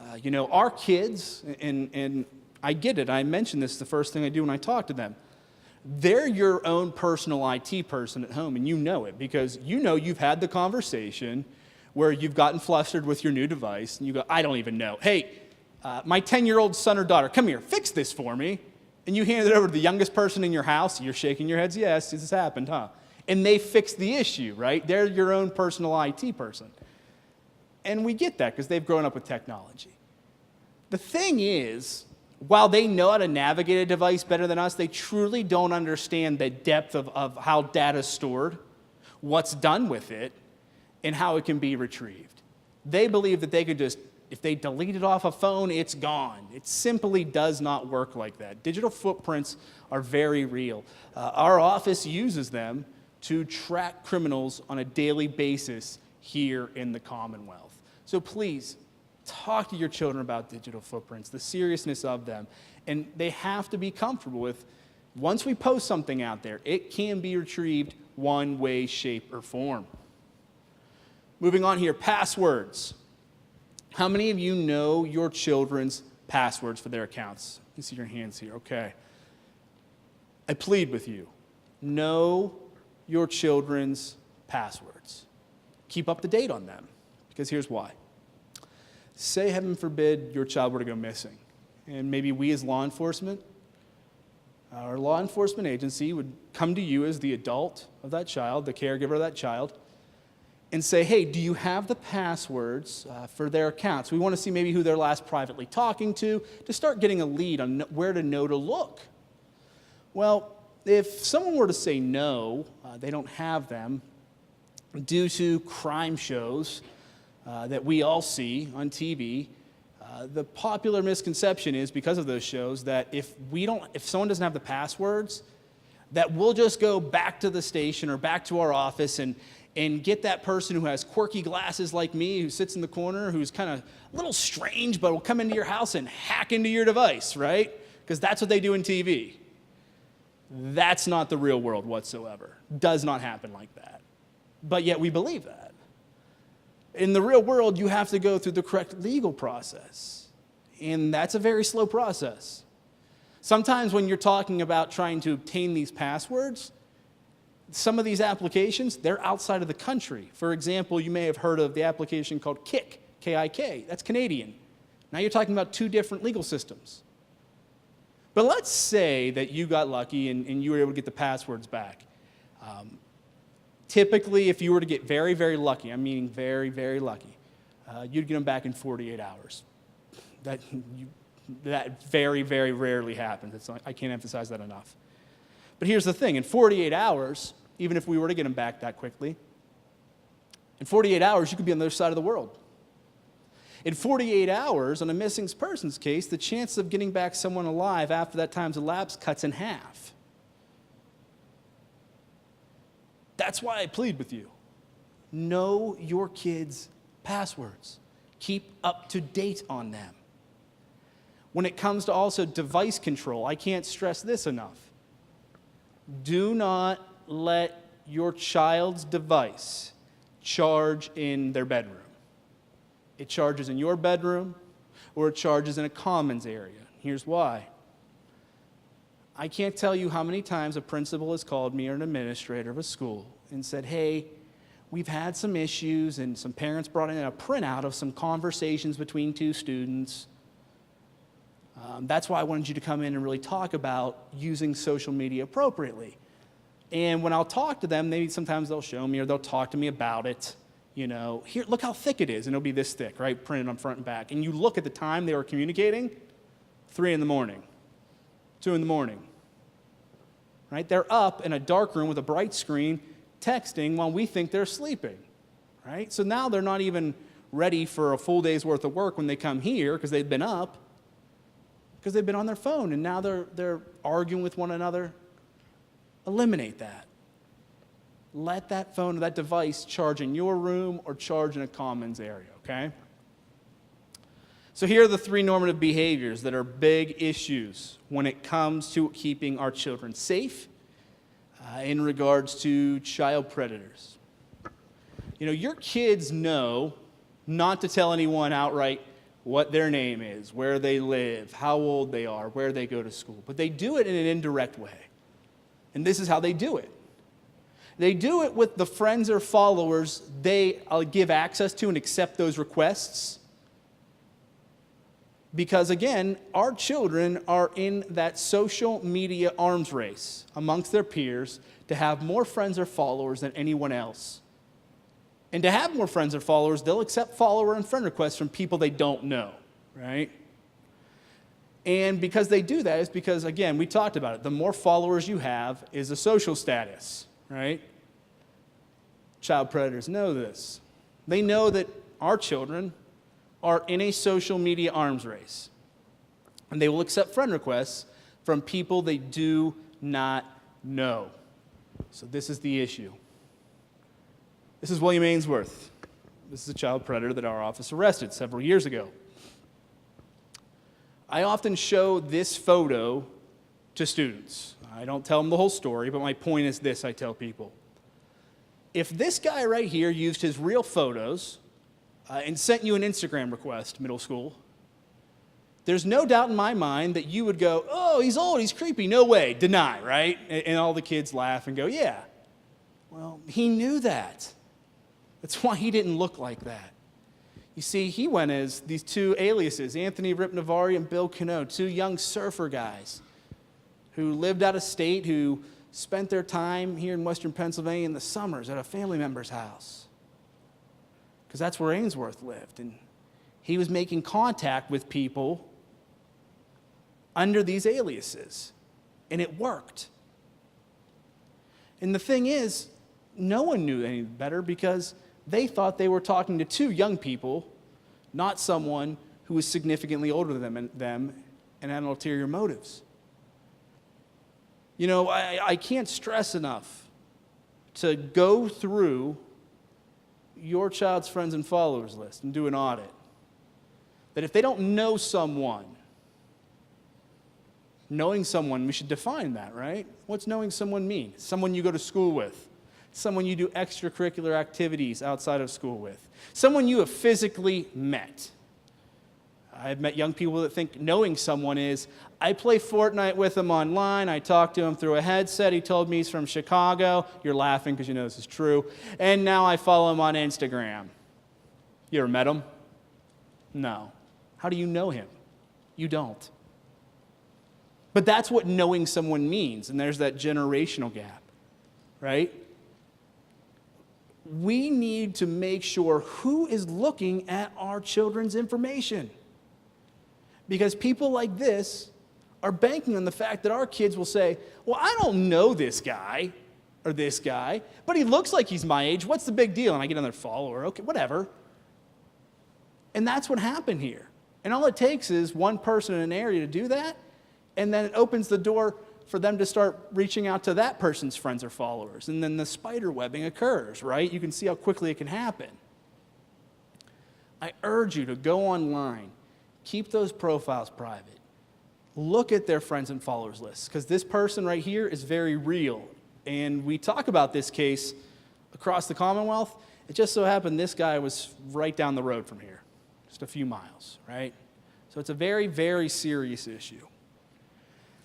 Our kids, and I get it, I mentioned this the first thing I do when I talk to them. They're your own personal IT person at home, and you know it because you've had the conversation where you've gotten flustered with your new device, and you go, I don't even know. Hey, my 10-year-old son or daughter, come here, fix this for me. And you hand it over to the youngest person in your house. You're shaking your heads, yes, this has happened, huh? And they fix the issue, right? They're your own personal IT person. And we get that because they've grown up with technology. The thing is, while they know how to navigate a device better than us, they truly don't understand the depth of how data is stored, what's done with it, and how it can be retrieved. They believe that they could just, if they delete it off a phone, it's gone. It simply does not work like that. Digital footprints are very real. Our office uses them to track criminals on a daily basis here in the Commonwealth. So please, talk to your children about digital footprints, the seriousness of them, and they have to be comfortable with, once we post something out there, it can be retrieved one way, shape, or form. Moving on here, passwords. How many of you know your children's passwords for their accounts? You see your hands here, okay. I plead with you, know your children's passwords. Keep up to date on them, because here's why. Say, heaven forbid, your child were to go missing, and maybe we as law enforcement, our law enforcement agency would come to you as the adult of that child, the caregiver of that child, and say, hey, do you have the passwords for their accounts? We want to see maybe who they're last privately talking to start getting a lead on where to know to look. Well, if someone were to say no, they don't have them, due to crime shows that we all see on TV, the popular misconception is, because of those shows, that if someone doesn't have the passwords, that we'll just go back to the station or back to our office and get that person who has quirky glasses like me, who sits in the corner, who's kind of a little strange, but will come into your house and hack into your device, right? Because that's what they do in TV. That's not the real world whatsoever. Does not happen like that. But yet we believe that. In the real world, you have to go through the correct legal process. And that's a very slow process. Sometimes when you're talking about trying to obtain these passwords, some of these applications, they're outside of the country. For example, you may have heard of the application called KIK, K-I-K. That's Canadian. Now you're talking about two different legal systems. But let's say that you got lucky and you were able to get the passwords back. Typically, if you were to get very, very lucky, I'm meaning very, very lucky, you'd get them back in 48 hours. That very, very rarely happens. I can't emphasize that enough. But here's the thing. In 48 hours, even if we were to get them back that quickly, in 48 hours, you could be on the other side of the world. In 48 hours, on a missing persons case, the chances of getting back someone alive after that time's elapsed cuts in half. That's why I plead with you. Know your kids' passwords. Keep up to date on them. When it comes to also device control, I can't stress this enough. Do not let your child's device charge in their bedroom. It charges in your bedroom, or it charges in a commons area. Here's why. I can't tell you how many times a principal has called me or an administrator of a school and said, hey, we've had some issues and some parents brought in a printout of some conversations between two students. That's why I wanted you to come in and really talk about using social media appropriately. And when I'll talk to them, maybe sometimes they'll show me or they'll talk to me about it. You know, here, look how thick it is, and it'll be this thick, right, printed on front and back. And you look at the time they were communicating, 3 in the morning, 2 in the morning, right? They're up in a dark room with a bright screen texting while we think they're sleeping, right? So now they're not even ready for a full day's worth of work when they come here because they've been up, because they've been on their phone, and now they're arguing with one another. Eliminate that. Let that phone or that device charge in your room or charge in a commons area, okay? So here are the 3 normative behaviors that are big issues when it comes to keeping our children safe in regards to child predators. You know, your kids know not to tell anyone outright what their name is, where they live, how old they are, where they go to school. But they do it in an indirect way. And this is how they do it. They do it with the friends or followers they give access to and accept those requests. Because again, our children are in that social media arms race amongst their peers to have more friends or followers than anyone else. And to have more friends or followers, they'll accept follower and friend requests from people they don't know, right? And because they do that is because, again, we talked about it. The more followers you have is a social status, right? Child predators know this. They know that our children are in a social media arms race. And they will accept friend requests from people they do not know. So this is the issue. This is William Ainsworth. This is a child predator that our office arrested several years ago. I often show this photo to students. I don't tell them the whole story, but my point is this, I tell people. If this guy right here used his real photos and sent you an Instagram request, middle school, there's no doubt in my mind that you would go, oh, he's old, he's creepy, no way, deny, right? And all the kids laugh and go, yeah. Well, he knew that. That's why he didn't look like that. You see, he went as these two aliases, Anthony Ripnavari and Bill Cano, two young surfer guys who lived out of state, who spent their time here in western Pennsylvania in the summers at a family member's house. Because that's where Ainsworth lived. And he was making contact with people under these aliases. And it worked. And the thing is, no one knew any better because they thought they were talking to two young people, not someone who was significantly older than them and had ulterior motives. You know, I can't stress enough to go through your child's friends and followers list and do an audit. That if they don't know someone, knowing someone, we should define that, right? What's knowing someone mean? Someone you go to school with. Someone you do extracurricular activities outside of school with. Someone you have physically met. I've met young people that think knowing someone is, I play Fortnite with him online, I talk to him through a headset, he told me he's from Chicago. You're laughing because you know this is true. And now I follow him on Instagram. You ever met him? No. How do you know him? You don't. But that's what knowing someone means, and there's that generational gap, right? We need to make sure who is looking at our children's information. Because people like this are banking on the fact that our kids will say, well, I don't know this guy or this guy, but he looks like he's my age. What's the big deal? And I get another follower. Okay, whatever. And that's what happened here. And all it takes is one person in an area to do that, and then it opens the door for them to start reaching out to that person's friends or followers. And then the spider webbing occurs, right? You can see how quickly it can happen. I urge you to go online. Keep those profiles private. Look at their friends and followers lists, because this person right here is very real. And we talk about this case across the Commonwealth. It just so happened this guy was right down the road from here, just a few miles, right? So it's a very, very serious issue.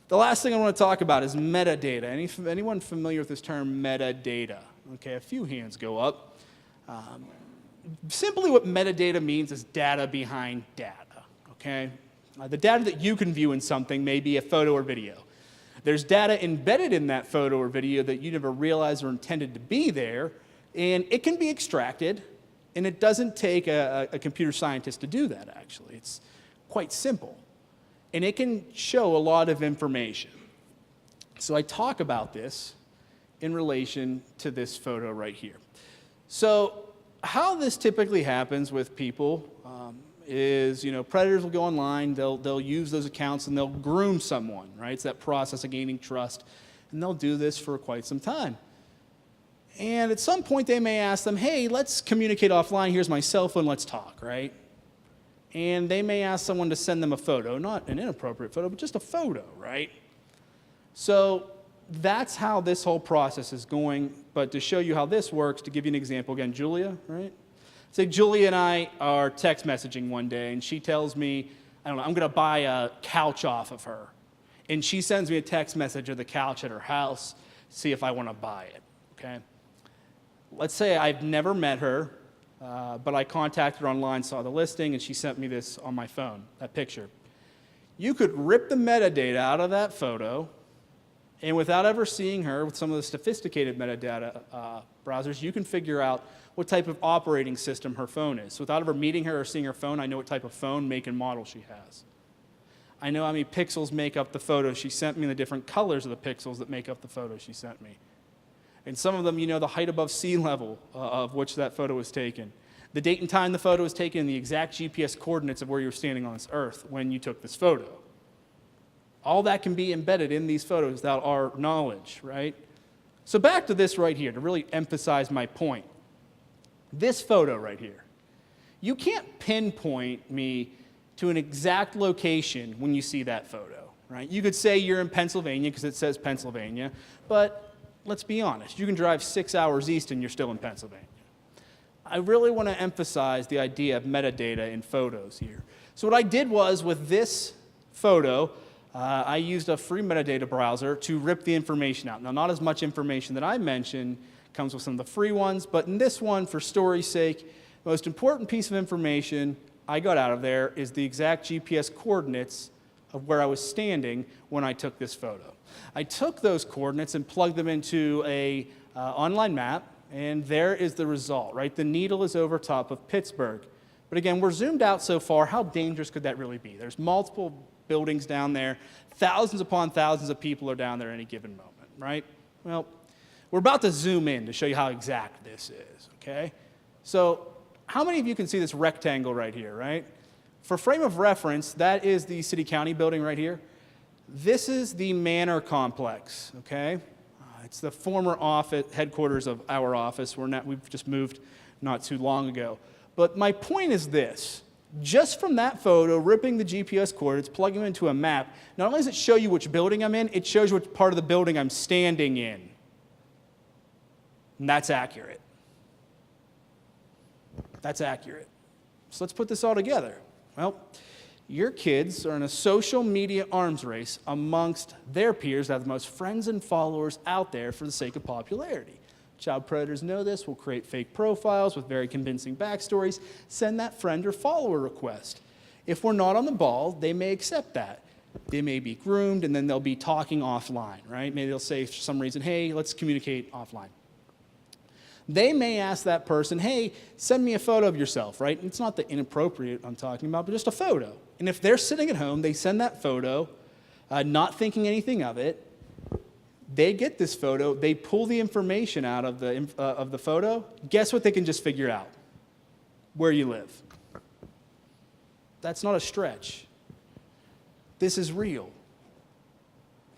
The last thing I want to talk about is metadata. Anyone familiar with this term, metadata? Okay, a few hands go up. Simply what metadata means is data behind data, okay? The data that you can view in something may be a photo or video. There's data embedded in that photo or video that you never realized or intended to be there, and it can be extracted, and it doesn't take a computer scientist to do that, actually. It's quite simple. And it can show a lot of information. So I talk about this in relation to this photo right here. So how this typically happens with people is, you know, predators will go online, they'll use those accounts and they'll groom someone, right? It's that process of gaining trust. And they'll do this for quite some time. And at some point they may ask them, hey, let's communicate offline, here's my cell phone, let's talk, right? And they may ask someone to send them a photo, not an inappropriate photo, but just a photo, right? So that's how this whole process is going. But to show you how this works, to give you an example, again, Julia, right? Say Julia and I are text messaging one day, and she tells me, I don't know, I'm going to buy a couch off of her. And she sends me a text message of the couch at her house, see if I want to buy it, okay? Let's say I've never met her, but I contacted her online, saw the listing, and she sent me this on my phone, that picture. You could rip the metadata out of that photo, and without ever seeing her, with some of the sophisticated metadata browsers, you can figure out what type of operating system her phone is. So without ever meeting her or seeing her phone, I know what type of phone, make, and model she has. I know how many pixels make up the photo she sent me and the different colors of the pixels that make up the photo she sent me. And some of them, you know the height above sea level of which that photo was taken, the date and time the photo was taken, and the exact GPS coordinates of where you were standing on this earth when you took this photo. All that can be embedded in these photos without our knowledge, right? So back to this right here to really emphasize my point. This photo right here. You can't pinpoint me to an exact location when you see that photo, right? You could say you're in Pennsylvania because it says Pennsylvania, but let's be honest, you can drive 6 hours east and you're still in Pennsylvania. I really want to emphasize the idea of metadata in photos here. So what I did was with this photo, I used a free metadata browser to rip the information out. Now, not as much information that I mentioned comes with some of the free ones, but in this one, for story's sake, the most important piece of information I got out of there is the exact GPS coordinates of where I was standing when I took this photo. I took those coordinates and plugged them into a online map, and there is the result, right? The needle is over top of Pittsburgh. But again, we're zoomed out so far, how dangerous could that really be? There's multiple buildings down there, thousands upon thousands of people are down there at any given moment, right? Well, we're about to zoom in to show you how exact this is, okay? So how many of you can see this rectangle right here, right? For frame of reference, that is the city-county building right here. This is the Manor Complex, okay? It's the former office, headquarters of our office. We've just moved not too long ago. But my point is this. Just from that photo, ripping the GPS coordinates, plugging them into a map, not only does it show you which building I'm in, it shows you which part of the building I'm standing in. And that's accurate. That's accurate. So let's put this all together. Well, your kids are in a social media arms race amongst their peers that have the most friends and followers out there for the sake of popularity. Child predators know this, will create fake profiles with very convincing backstories, send that friend or follower request. If we're not on the ball, they may accept that. They may be groomed, and then they'll be talking offline, right? Maybe they'll say for some reason, hey, let's communicate offline. They may ask that person, hey, send me a photo of yourself, right? It's not the inappropriate I'm talking about, but just a photo. And if they're sitting at home, they send that photo, not thinking anything of it. They get this photo, they pull the information out of the photo. Guess what they can just figure out? Where you live. That's not a stretch. This is real.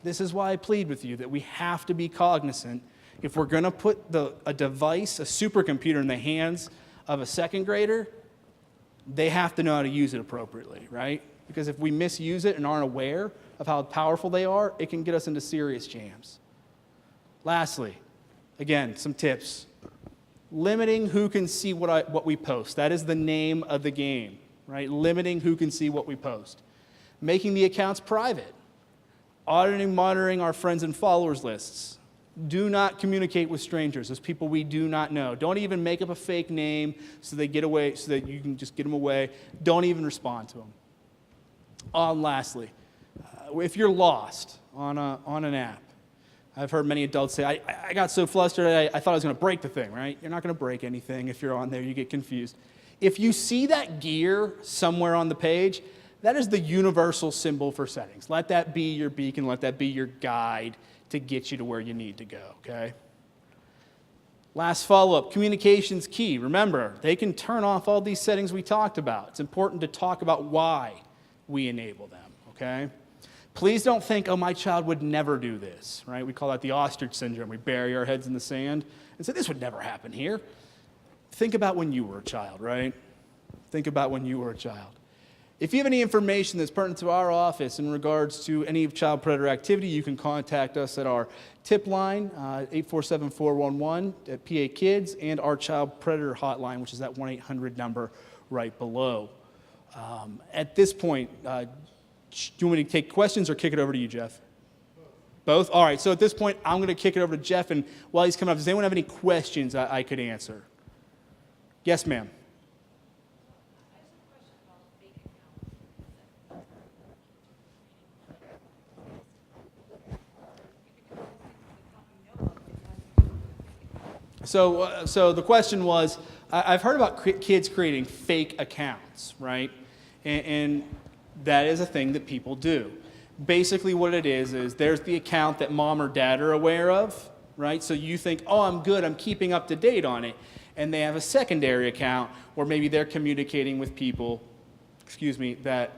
This is why I plead with you that we have to be cognizant. If we're going to put a device, a supercomputer in the hands of a second grader, they have to know how to use it appropriately, right? Because if we misuse it and aren't aware of how powerful they are, it can get us into serious jams. Lastly, again, some tips. Limiting who can see what we post. That is the name of the game, right? Limiting who can see what we post. Making the accounts private. Auditing, monitoring our friends and followers lists. Do not communicate with strangers, those people we do not know. Don't even make up a fake name so they get away, so that you can just get them away. Don't even respond to them. Lastly, if you're lost on an app, I've heard many adults say, I got so flustered, I thought I was going to break the thing, right? You're not going to break anything if you're on there. You get confused. If you see that gear somewhere on the page, that is the universal symbol for settings. Let that be your beacon. Let that be your guide to get you to where you need to go, okay? Last follow-up, communication's key. Remember, they can turn off all these settings we talked about. It's important to talk about why we enable them, okay? Please don't think, oh, my child would never do this, right? We call that the ostrich syndrome. We bury our heads in the sand and say, this would never happen here. Think about when you were a child, right? Think about when you were a child. If you have any information that's pertinent to our office in regards to any child predator activity, you can contact us at our tip line, 847-411 at PA Kids, and our child predator hotline, which is that 1-800 number right below. At this point, do you want me to take questions or kick it over to you, Jeff? Both? All right, so at this point, I'm going to kick it over to Jeff, and while he's coming up, does anyone have any questions I could answer? Yes, ma'am. So the question was, I've heard about kids creating fake accounts, right? And That is a thing that people do. Basically what it is there's the account that mom or dad are aware of, right? So you think, oh, I'm good, I'm keeping up to date on it. And they have a secondary account where maybe they're communicating with people, that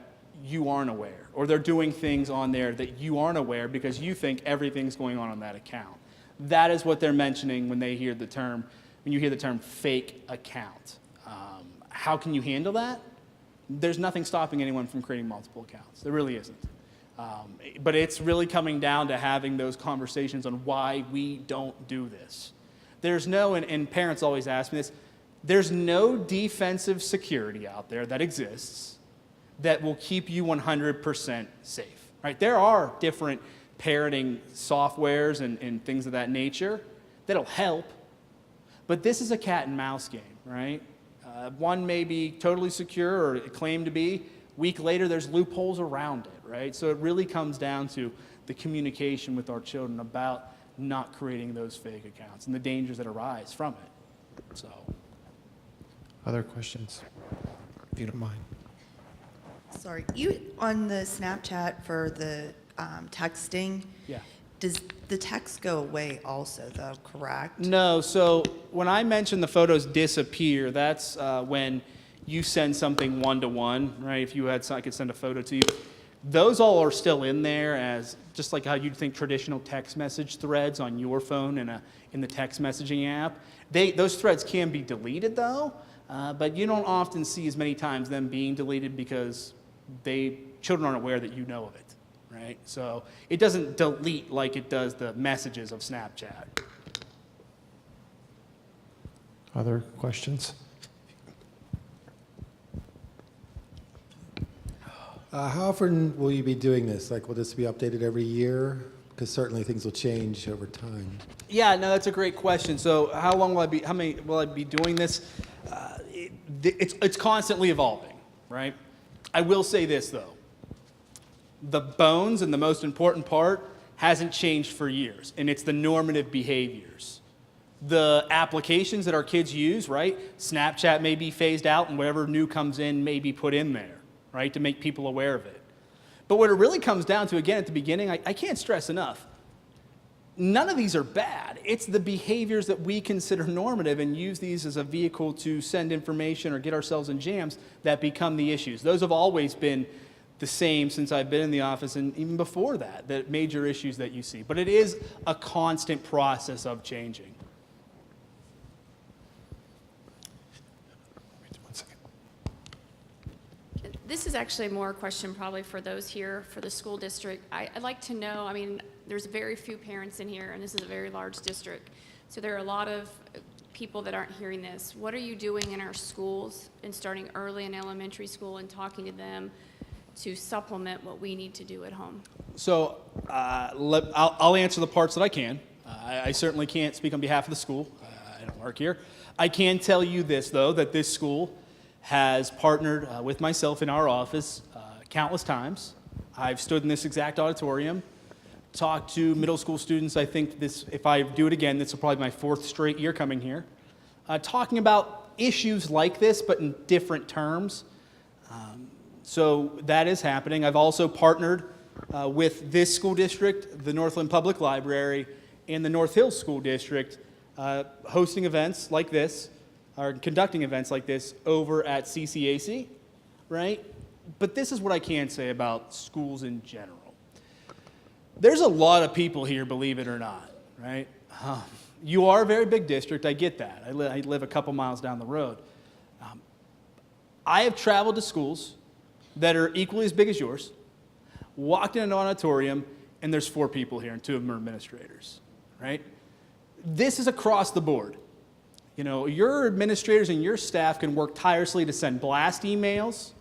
you aren't aware. Or they're doing things on there that you aren't aware because you think everything's going on that account. That is what they're mentioning when you hear the term fake account. How can you handle that? There's nothing stopping anyone from creating multiple accounts. There really isn't. But it's really coming down to having those conversations on why we don't do this. There's no, and parents always ask me this, there's no defensive security out there that exists that will keep you 100% safe, right? There are different parenting softwares and things of that nature that'll help, but this is a cat and mouse game, right? One may be totally secure or claim to be. Week later, there's loopholes around it, right? So it really comes down to the communication with our children about not creating those fake accounts and the dangers that arise from it. So, Other questions, if you don't mind. Sorry, you on the Snapchat for the texting. yeah. Does the text go away also, though? Correct. No, so when I mentioned the photos disappear, that's when you send something one-to-one, right? If you had, I could send a photo to you. Those all are still in there as just like how you'd think traditional text message threads on your phone in the text messaging app. Those threads can be deleted though, but you don't often see as many times them being deleted because children aren't aware that you know of it. Right? So it doesn't delete like it does the messages of Snapchat. Other questions? How often will you be doing this? Like, will this be updated every year? Because certainly things will change over time. Yeah, no, that's a great question. So how long will I be doing this? It's constantly evolving, right? I will say this though. The bones and the most important part hasn't changed for years, and it's the normative behaviors. The applications that our kids use, right? Snapchat may be phased out and whatever new comes in may be put in there, right? To make people aware of it. But what it really comes down to, again, at the beginning, I can't stress enough, none of these are bad. It's the behaviors that we consider normative and use these as a vehicle to send information or get ourselves in jams that become the issues. Those have always been the same since I've been in the office and even before that, the major issues that you see. But it is a constant process of changing. Wait 1 second. This is actually more a question probably for those here for the school district. I'd like to know, I mean, there's very few parents in here, and this is a very large district. So there are a lot of people that aren't hearing this. What are you doing in our schools and starting early in elementary school and talking to them to supplement what we need to do at home? So I'll answer the parts that I can. I certainly can't speak on behalf of the school. I don't work here. I can tell you this, though, that this school has partnered with myself in our office countless times. I've stood in this exact auditorium, talked to middle school students. I think this, if I do it again, this will probably be my 4th straight year coming here, talking about issues like this, but in different terms. So that is happening. I've also partnered with this school district, the Northland Public Library, and the North Hills School District, hosting events like this, or conducting events like this over at CCAC, right? But this is what I can say about schools in general. There's a lot of people here, believe it or not, right? You are a very big district, I get that. I live a couple miles down the road. I have traveled to schools that are equally as big as yours, walked in an auditorium, and there's 4 people here, and 2 of them are administrators, right? This is across the board. You know, your administrators and your staff can work tirelessly to send blast emails,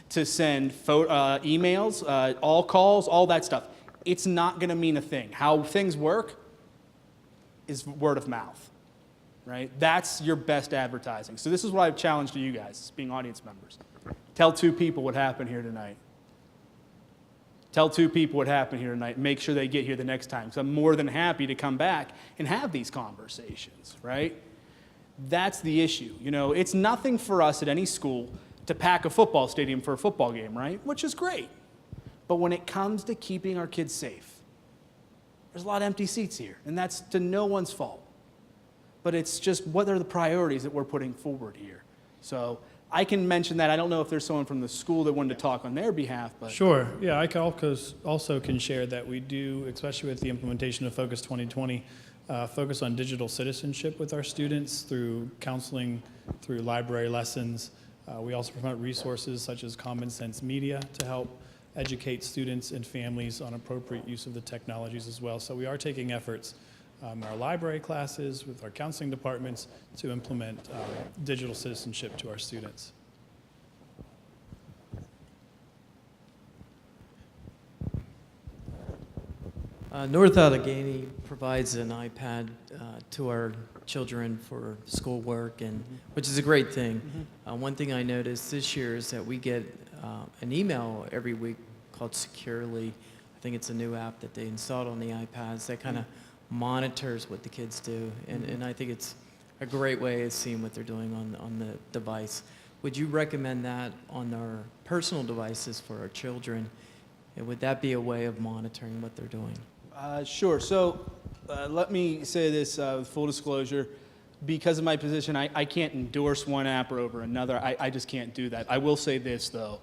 to send emails, all calls, all that stuff. It's not going to mean a thing. How things work is word of mouth, right? That's your best advertising. So this is what I've challenged to you guys, being audience members. Tell 2 people what happened here tonight. Tell 2 people what happened here tonight. Make sure they get here the next time. So I'm more than happy to come back and have these conversations, right? That's the issue. You know, it's nothing for us at any school to pack a football stadium for a football game, right? Which is great. But when it comes to keeping our kids safe, there's a lot of empty seats here, and that's to no one's fault. But it's just what are the priorities that we're putting forward here. So I can mention that. I don't know if there's someone from the school that wanted to talk on their behalf, but Sure. Yeah, I also can share that we do, especially with the implementation of Focus 2020, focus on digital citizenship with our students through counseling, through library lessons. We also promote resources such as Common Sense Media to help educate students and families on appropriate use of the technologies as well. So we are taking efforts in our library classes with our counseling departments to implement digital citizenship to our students. North Allegheny provides an iPad to our children for schoolwork, and which is a great thing. One thing I noticed this year is that we get an email every week called Securely. I think it's a new app that they installed on the iPads that kind of monitors what the kids do, and I think it's a great way of seeing what they're doing on the device. Would you recommend that on our personal devices for our children? And would that be a way of monitoring what they're doing? Sure. So let me say this with full disclosure. Because of my position, I can't endorse one app over another. I just can't do that. I will say this, though.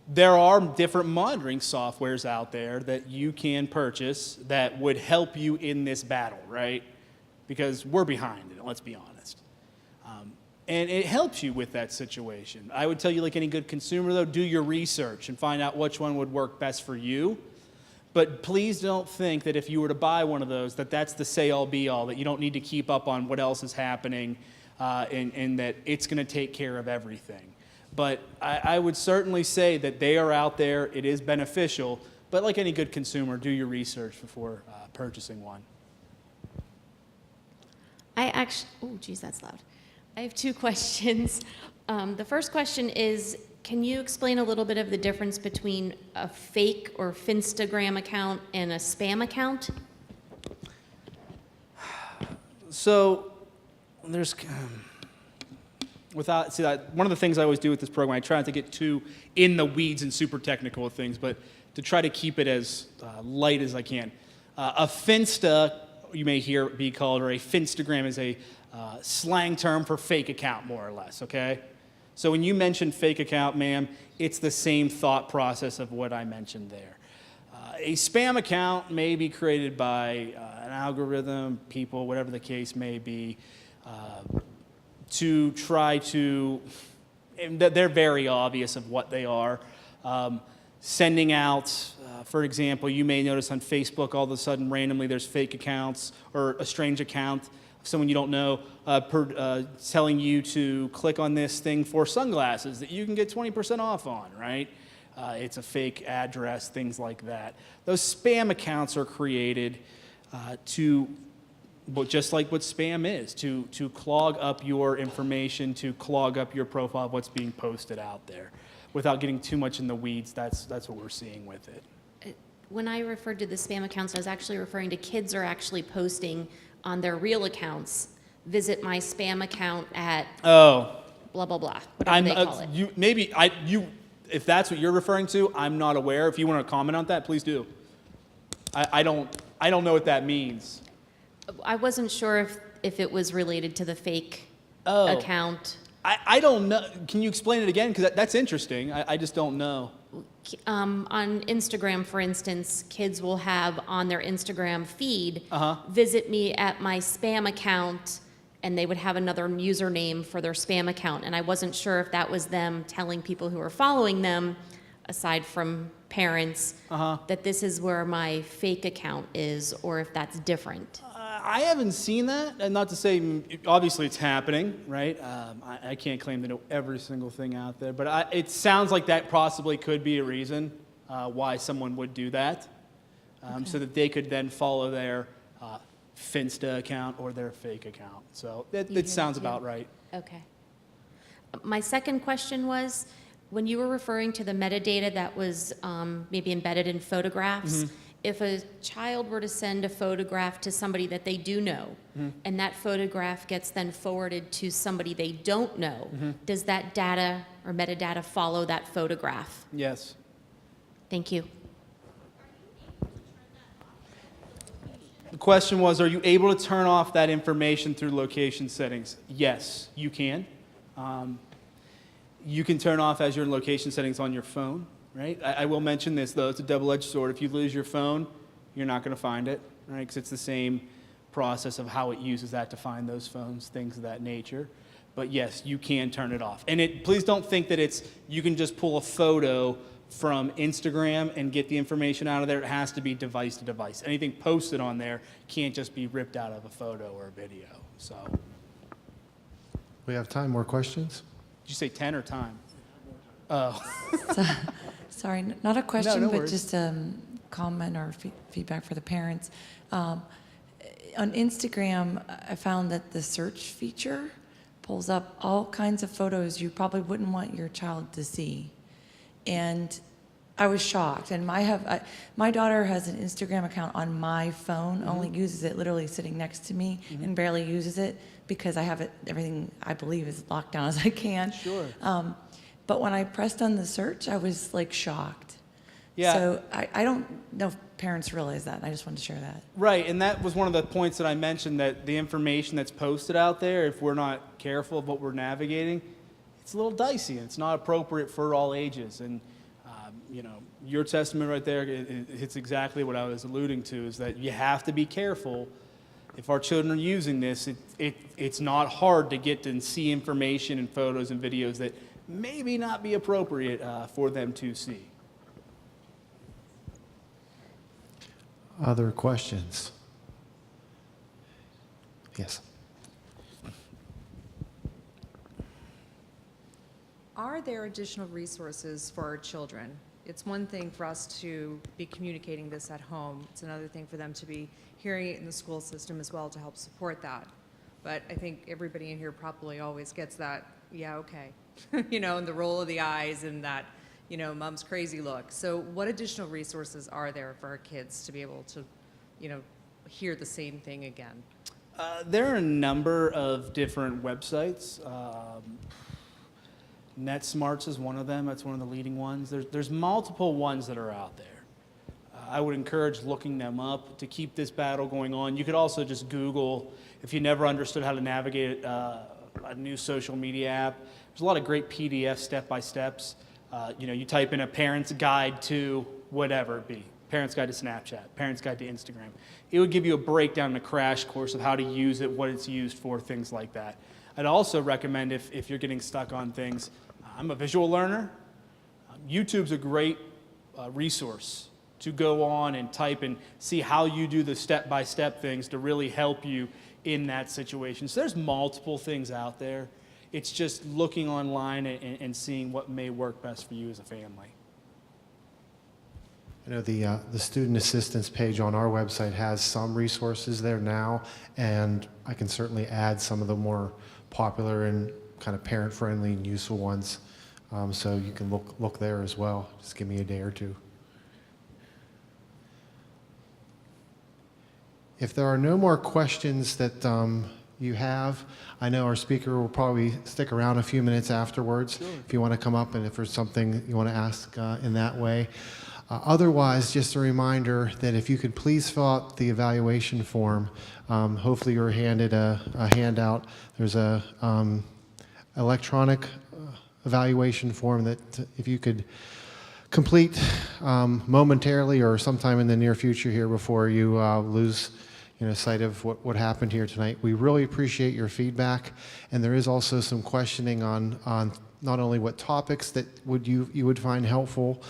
There are different monitoring softwares out there that you can purchase that would help you in this battle, right? Because we're behind it, let's be honest. And it helps you with that situation. I would tell you, like any good consumer, though, do your research and find out which one would work best for you. But please don't think that if you were to buy one of those, that that's the say-all, be-all, that you don't need to keep up on what else is happening and that it's going to take care of everything. But I would certainly say that they are out there. It is beneficial. But like any good consumer, do your research before purchasing one. Oh, geez, that's loud. I have two questions. The first question is, can you explain a little bit of the difference between a fake or Finstagram account and a spam account? So there's one of the things I always do with this program, I try not to get too in the weeds and super technical with things, but to try to keep it as light as I can. A Finsta, you may hear it be called, or a Finstagram is a slang term for fake account, more or less, okay? So when you mention fake account, ma'am, it's the same thought process of what I mentioned there. A spam account may be created by an algorithm, people, whatever the case may be, to try to, and they're very obvious of what they are. Sending out, for example, you may notice on Facebook all of a sudden randomly there's fake accounts or a strange account, someone you don't know, telling you to click on this thing for sunglasses that you can get 20% off on, right? It's a fake address, things like that. Those spam accounts are created just like what spam is, to clog up your information, to clog up your profile of what's being posted out there. Without getting too much in the weeds, that's what we're seeing with it. When I referred to the spam accounts, I was actually referring to kids are actually posting on their real accounts, visit my spam account at blah, blah, blah, whatever they call it. If that's what you're referring to, I'm not aware. If you want to comment on that, please do. I don't know what that means. I wasn't sure if it was related to the fake account. I don't know. Can you explain it again? Because that's interesting. I just don't know. On Instagram, for instance, kids will have on their Instagram feed, visit me at my spam account, and they would have another username for their spam account. And I wasn't sure if that was them telling people who are following them, aside from parents, that this is where my fake account is, or if that's different. I haven't seen that, and not to say, obviously it's happening, right? I can't claim to know every single thing out there, but it sounds like that possibly could be a reason why someone would do that, so that they could then follow their Finsta account or their fake account. So it sounds about right. Okay. My second question was, when you were referring to the metadata that was maybe embedded in photographs, if a child were to send a photograph to somebody that they do know, and that photograph gets then forwarded to somebody they don't know, does that data or metadata follow that photograph? Yes. Thank you. The question was, are you able to turn off that information through location settings? Yes, you can. You can turn off as your location settings on your phone, right? I will mention this, though. It's a double-edged sword. If you lose your phone, you're not going to find it, right? Because it's the same process of how it uses that to find those phones, things of that nature. But yes, you can turn it off. And please don't think that you can just pull a photo from Instagram and get the information out of there. It has to be device to device. Anything posted on there can't just be ripped out of a photo or a video. So, We have time. More questions? did you say 10 or time? Oh. Sorry, not a question, no but worries. just a comment or feedback for the parents. On Instagram, I found that the search feature pulls up all kinds of photos you probably wouldn't want your child to see. And I was shocked. And my daughter has an Instagram account on my phone, only uses it literally sitting next to me and barely uses it because I have everything I believe as locked down as I can. Sure. But when I pressed on the search, I was like shocked. Yeah. So I don't know if parents realize that. I just wanted to share that. Right, and that was one of the points that I mentioned, that the information that's posted out there, if we're not careful of what we're navigating, it's a little dicey, and it's not appropriate for all ages. And, your testament right there, it hits exactly what I was alluding to, is that you have to be careful. If our children are using this, it's not hard to get and see information and photos and videos that maybe not be appropriate for them to see. Other questions? Yes. Are there additional resources for our children? It's one thing for us to be communicating this at home. It's another thing for them to be hearing it in the school system as well to help support that. But I think everybody in here probably always gets that, yeah, okay, and the roll of the eyes and that, mom's crazy look. So what additional resources are there for our kids to be able to, hear the same thing again? There are a number of different websites. NetSmarts is one of them. That's one of the leading ones. There's multiple ones that are out there. I would encourage looking them up to keep this battle going on. You could also just Google, if you never understood how to navigate a new social media app. There's a lot of great PDFs, step-by-steps. You type in a parent's guide to whatever it be. Parent's guide to Snapchat, parent's guide to Instagram. It would give you a breakdown and a crash course of how to use it, what it's used for, things like that. I'd also recommend, if you're getting stuck on things, I'm a visual learner. YouTube's a great resource to go on and type and see how you do the step-by-step things to really help you in that situation. So there's multiple things out there. It's just looking online and seeing what may work best for you as a family. The student assistance page on our website has some resources there now, and I can certainly add some of the more popular and kind of parent-friendly and useful ones. So you can look there as well. Just give me a day or two. If there are no more questions that you have, I know our speaker will probably stick around a few minutes afterwards. Sure. If you want to come up and if there's something you want to ask in that way. Otherwise, just a reminder that if you could please fill out the evaluation form. Hopefully you're handed a handout. There's a electronic evaluation form that if you could complete momentarily or sometime in the near future here before you lose sight of what happened here tonight. We really appreciate your feedback, and there is also some questioning on not only what topics that you would find helpful,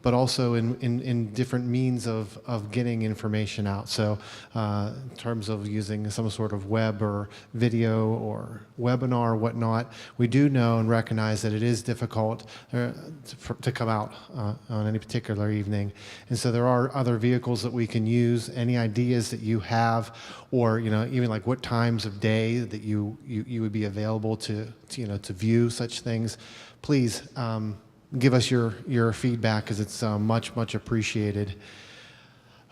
but also in different means of getting information out. So in terms of using some sort of web or video or webinar or whatnot, we do know and recognize that it is difficult to come out on any particular evening. And so there are other vehicles that we can use. Any ideas that you have, or even like what times of day that you would be available to view such things, please give us your feedback, because it's much appreciated.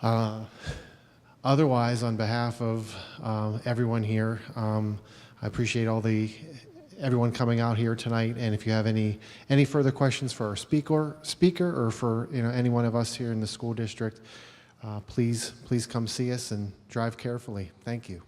Otherwise, on behalf of everyone here, I appreciate everyone coming out here tonight. And if you have any further questions for our speaker or for any one of us here in the school district, please come see us and drive carefully. Thank you.